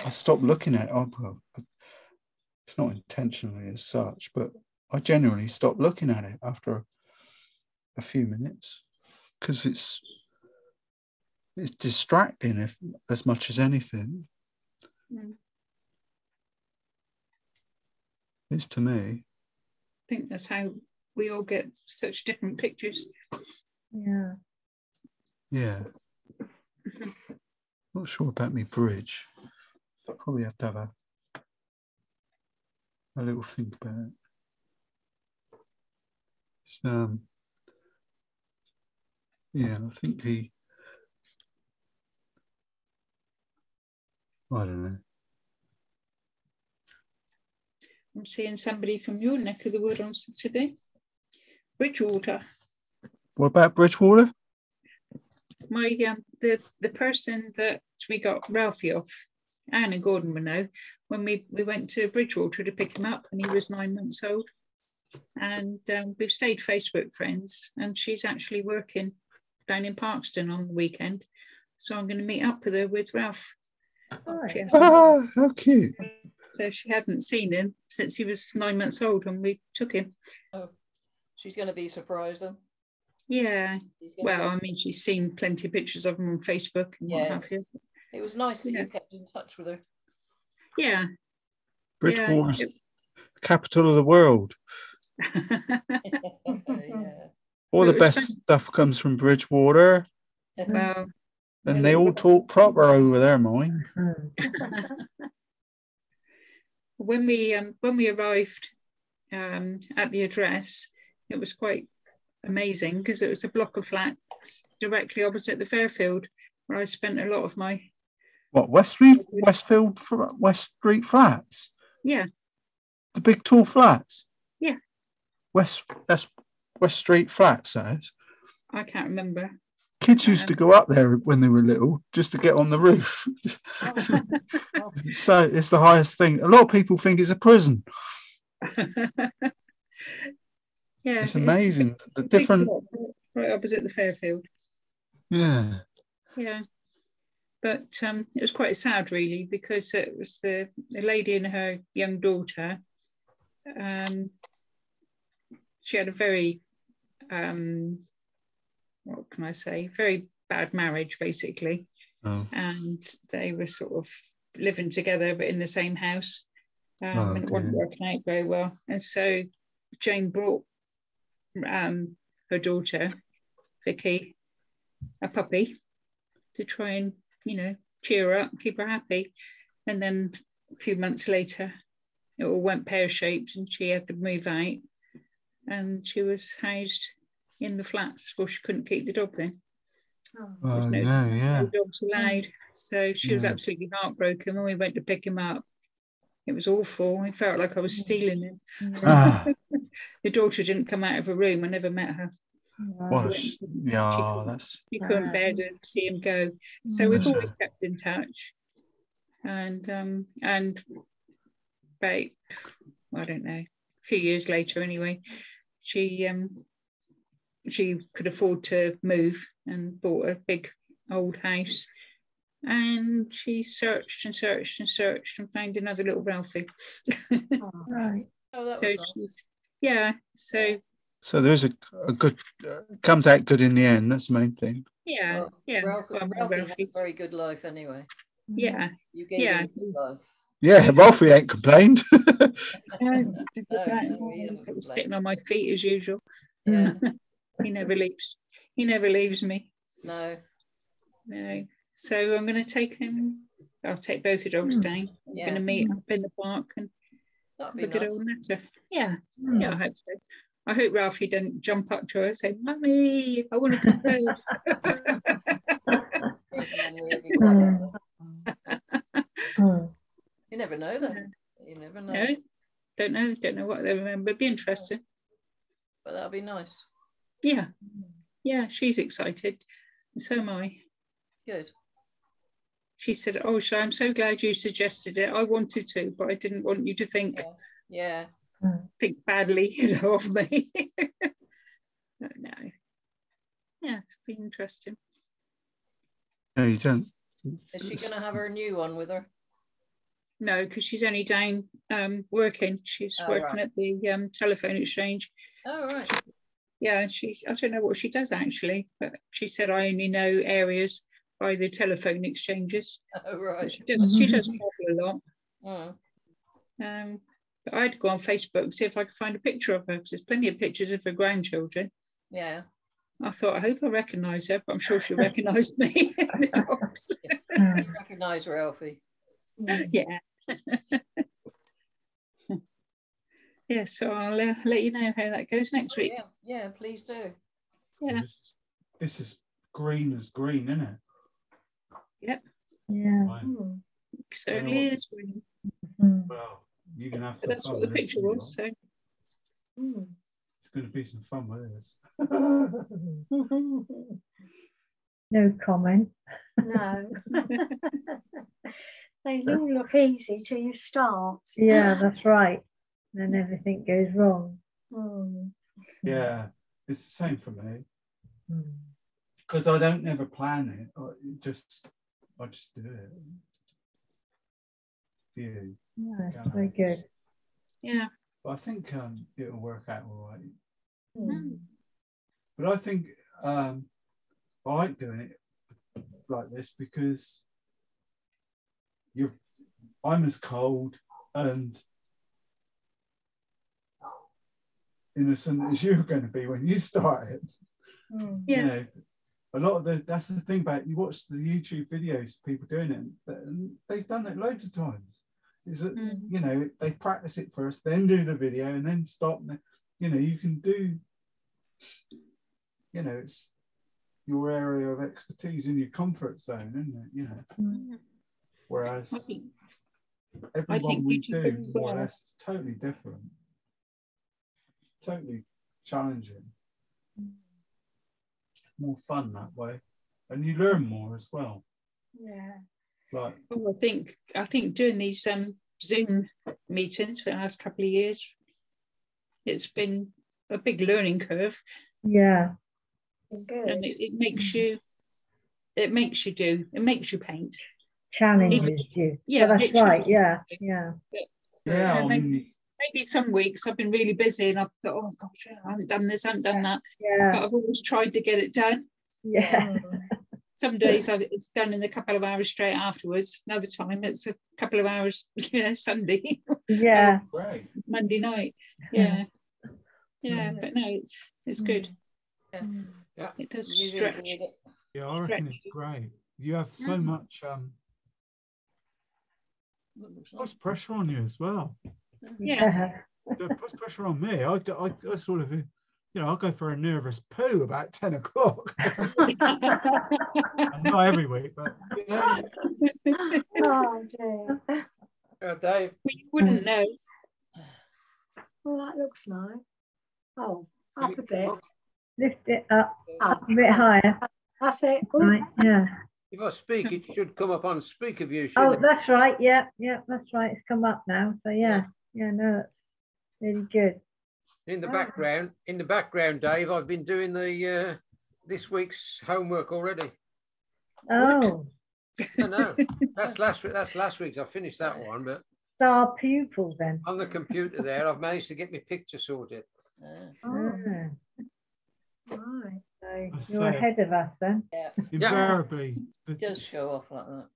I stop looking at it. Well, it's not intentionally as such, but I genuinely stop looking at it after a few minutes because it's distracting as much as anything. It's to me. I think that's how we all get such different pictures. Yeah. Yeah. Not sure about me bridge. I'll probably have to have a little think about it. Yeah, I think I don't know. I'm seeing somebody from your neck of the wood on Saturday. Bridgewater. What about Bridgewater? My the person that we got Ralphie off, Anne and Gordon will know, when we went to Bridgewater to pick him up and he was 9 months old. And we've stayed Facebook friends, and she's actually working down in Parkston on the weekend. So I'm going to meet up with her with Ralph. Oh, how cute. So she hadn't seen him since he was 9 months old when we took him. Oh, she's going to be surprised then. Yeah. Well, I mean, she's seen plenty of pictures of him on Facebook and what have you. It was nice that you kept in touch with her. Yeah. Bridgewater's capital of the world. All the best stuff comes from Bridgewater. Well, and they all talk proper over there, mind. When we arrived at the address, it was quite amazing because it was a block of flats directly opposite the Fairfield, where I spent a lot of my. What, West Street flats? Yeah. The big tall flats? Yeah. That's West Street flats, says. I can't remember. Kids used to go up there when they were little just to get on the roof. So it's the highest thing. A lot of people think it's a prison. Yeah, it's amazing. The different right opposite the Fairfield. Yeah. Yeah. But it was quite sad, really, because it was the lady and her young daughter. She had a very, what can I say, very bad marriage, basically. Oh. And they were sort of living together, but in the same house. And it wasn't working out very well. And so Jane brought her daughter, Vicky, a puppy to try and, cheer her up, keep her happy. And then a few months later, it all went pear-shaped and she had to move out. And she was housed in the flats where she couldn't keep the dog there. No dogs allowed. So she was absolutely heartbroken when we went to pick him up. It was awful. I felt like I was stealing him. The daughter didn't come out of her room. I never met her. She couldn't bear to see him go. So we've always kept in touch. And about, I don't know, a few years later anyway, she could afford to move and bought a big old house. And she searched and searched and searched and found another little Ralphie. Right. Oh, that So was nice. yeah. So there's a good comes out good in the end. That's the main thing. Yeah. Well, Yeah. Ralphie had a very good life anyway. Yeah. You gave him a good life. Yeah, Ralphie ain't complained. He was sitting on my feet as usual. Yeah. He never leaves. He never leaves me. No. So I'm going to take him. I'll take both the dogs down. I'm going to meet up in the park and that'd be a good old natter. Yeah. Yeah, I hope so. I hope Ralphie doesn't jump up to her and say, "Mummy, I want to go." You never know, though. You never know. No, don't know what they remember. It'd be interesting. But that'll be nice. Yeah. Yeah, she's excited. And so am I. Good. She said, "Oh, I'm so glad you suggested it. I wanted to, but I didn't want you to think think badly, of me." But no. Yeah, it's been interesting. No, you don't. Is she going to have her new one with her? No, because she's only down working. She's working at the telephone exchange. Oh, right. Yeah, I don't know what she does actually, but she said I only know areas by the telephone exchanges. Oh, right. She does travel a lot. But I had to go on Facebook and see if I could find a picture of her, because there's plenty of pictures of her grandchildren. Yeah. I thought, I hope I recognise her, but I'm sure she'll recognise me. The dogs. You recognise Ralphie. Yeah. Yeah, so I'll let you know how that goes next week. Yeah, please do. Yeah. This is green as green, isn't it? Yep. Yeah. Certainly is green. Well, you're gonna have to. But that's what the picture was. So. It's going to be some fun with this. No comment. No. They all look easy till you start. Yeah, that's right. Then everything goes wrong. Yeah, it's the same for me. Because I don't ever plan it. I just do it. Yeah. Yeah, very good. Yeah. But I think it'll work out all right. But I think I like doing it like this because I'm as cold and innocent as you're going to be when you start it. You know, a lot of that's the thing about, you watch the YouTube videos of people doing it, and they've done it loads of times. Is that you know, they practice it first, then do the video, and then stop. And you know, you can do. You know, it's your area of expertise in your comfort zone, isn't it? You know, whereas everyone we do more or less is totally different, totally challenging, more fun that way, and you learn more as well. Yeah. Like, well, I think doing these Zoom meetings for the last couple of years, it's been a big learning curve. Yeah. Good. And it makes you paint. Challenges you. Yeah, that's right. Yeah. Yeah. Yeah. Maybe some weeks I've been really busy and I've thought, oh gosh, I haven't done this, I haven't done that. Yeah. But I've always tried to get it done. Yeah. Some days it's done in a couple of hours straight afterwards. Another time it's a couple of hours, you know, Sunday. Yeah. Right. Monday night. Yeah. Yeah, but no, it's good. Yeah. It does stretch. Yeah, I reckon it's great. You have so much puts pressure on you as well. Yeah. It puts pressure on me. I sort of, you know, I'll go for a nervous poo about 10 o'clock. Not every week, but you know. Oh dear. Dave. Well, you wouldn't know. Well, that looks nice. Oh, up a bit. Lift it up a bit higher. That's it. Right, yeah. If I speak, it should come up on speaker view. Oh, that's right. Yeah, that's right. It's come up now. So yeah, no, that's really good. In the background, Dave, I've been doing the this week's homework already. Oh. No, that's last week. That's last week's. I finished that one, but Star pupil then. on the computer there, I've managed to get my picture sorted. Right. So you're ahead of us then. Yeah. Invariably. It does show off like that.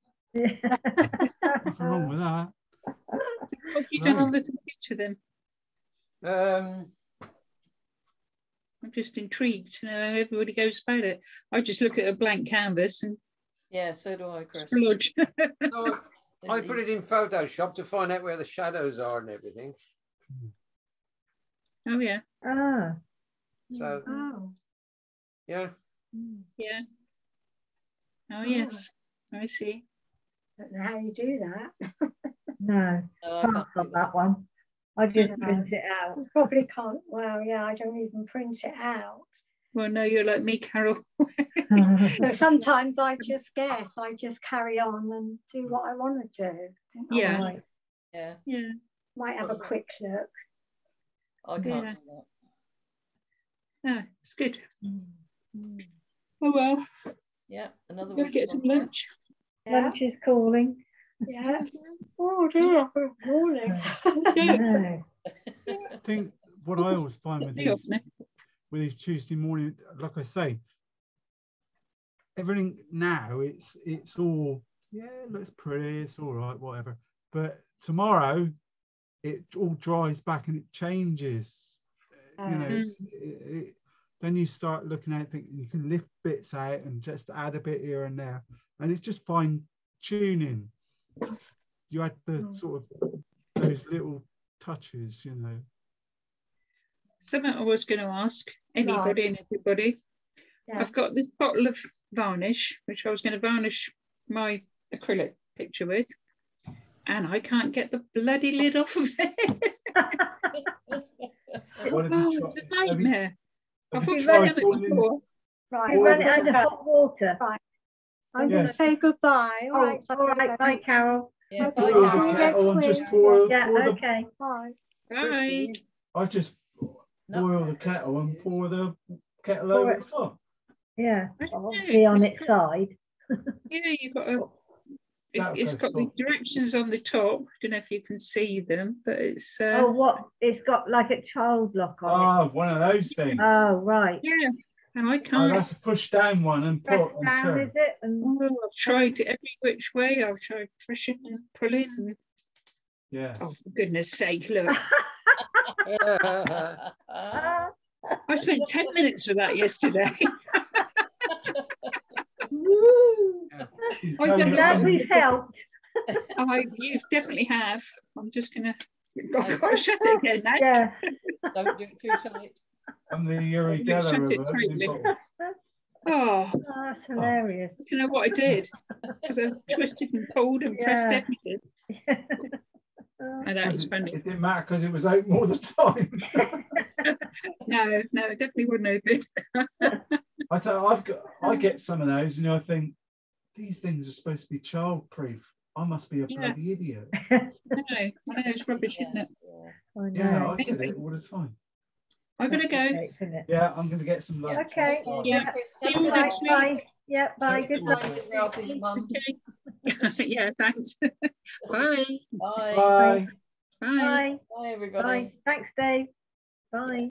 Nothing wrong with that. What have you done on the computer then? I'm just intrigued to know how everybody goes about it. I just look at a blank canvas and yeah, so do I, Chris. splodge. So I put it in Photoshop to find out where the shadows are and everything. Oh yeah. Ah. So yeah. Yeah. Oh yes, I see. Don't know how you do that. No, can't on that one. I just print it out. You probably can't. Well, yeah, I don't even print it out. Well, no, you're like me, Carol. Sometimes I just guess. I just carry on and do what I want to do. Yeah. Yeah. Might have a quick look. I can't do that. Yeah, it's good. Oh well. Yeah, another We'll week. get some lunch. Lunch is calling. Yeah. Oh dear, morning. I think what I always find with these Tuesday morning, like I say, everything now it's all it looks pretty, it's all right, whatever. But tomorrow it all dries back and it changes. You know, then you start looking at it, thinking you can lift bits out and just add a bit here and there, and it's just fine tuning. You add the sort of those little touches, you know. Something I was going to ask anybody and everybody. Yeah. I've got this bottle of varnish, which I was going to varnish my acrylic picture with, and I can't get the bloody lid off of it. It's a nightmare. I've obviously done it before. Right, run it under hot water. Right. I'm going to say goodbye. All right. All right. Bye, Carol. Yeah, bye, Carol. Bye. Bye. I just boil the kettle and pour the kettle over the top. Yeah, be on its side. Yeah, you've got a. It's got the directions on the top. I don't know if you can see them, but it's. Oh, what? It's got like a child lock on it. Oh, one of those things. Oh, right. Yeah. And I can't. I'll have to push down one and Press put and down, turn. is it? And I've tried it every which way. I've tried threshing and pulling. And... Yeah. Oh, for goodness sake, look. I spent 10 minutes with that yesterday. Glad we've helped. You definitely have. I'm just going to... I've got to shut it again now. Yeah. Don't do it too tight. I'm the Uri Geller Shut of it it. tightly. Oh, Oh, that's hilarious. you know what I did? Because I twisted and pulled and pressed everything. And that was funny. It didn't matter because it was open all the time. No, it definitely wouldn't open. I tell you, I get some of those, and I think these things are supposed to be child-proof. I must be a bloody idiot. I know it's rubbish, isn't it? Yeah, I get it all the time. I'm gonna go. Yeah, I'm gonna get some lunch. Okay. Yeah. See you next week. Bye. Yeah. Bye. Good night. Ralphie's mum. Yeah. Thanks. Bye. Bye. Bye. Bye. Bye, everybody. Bye. Thanks, Dave. Bye.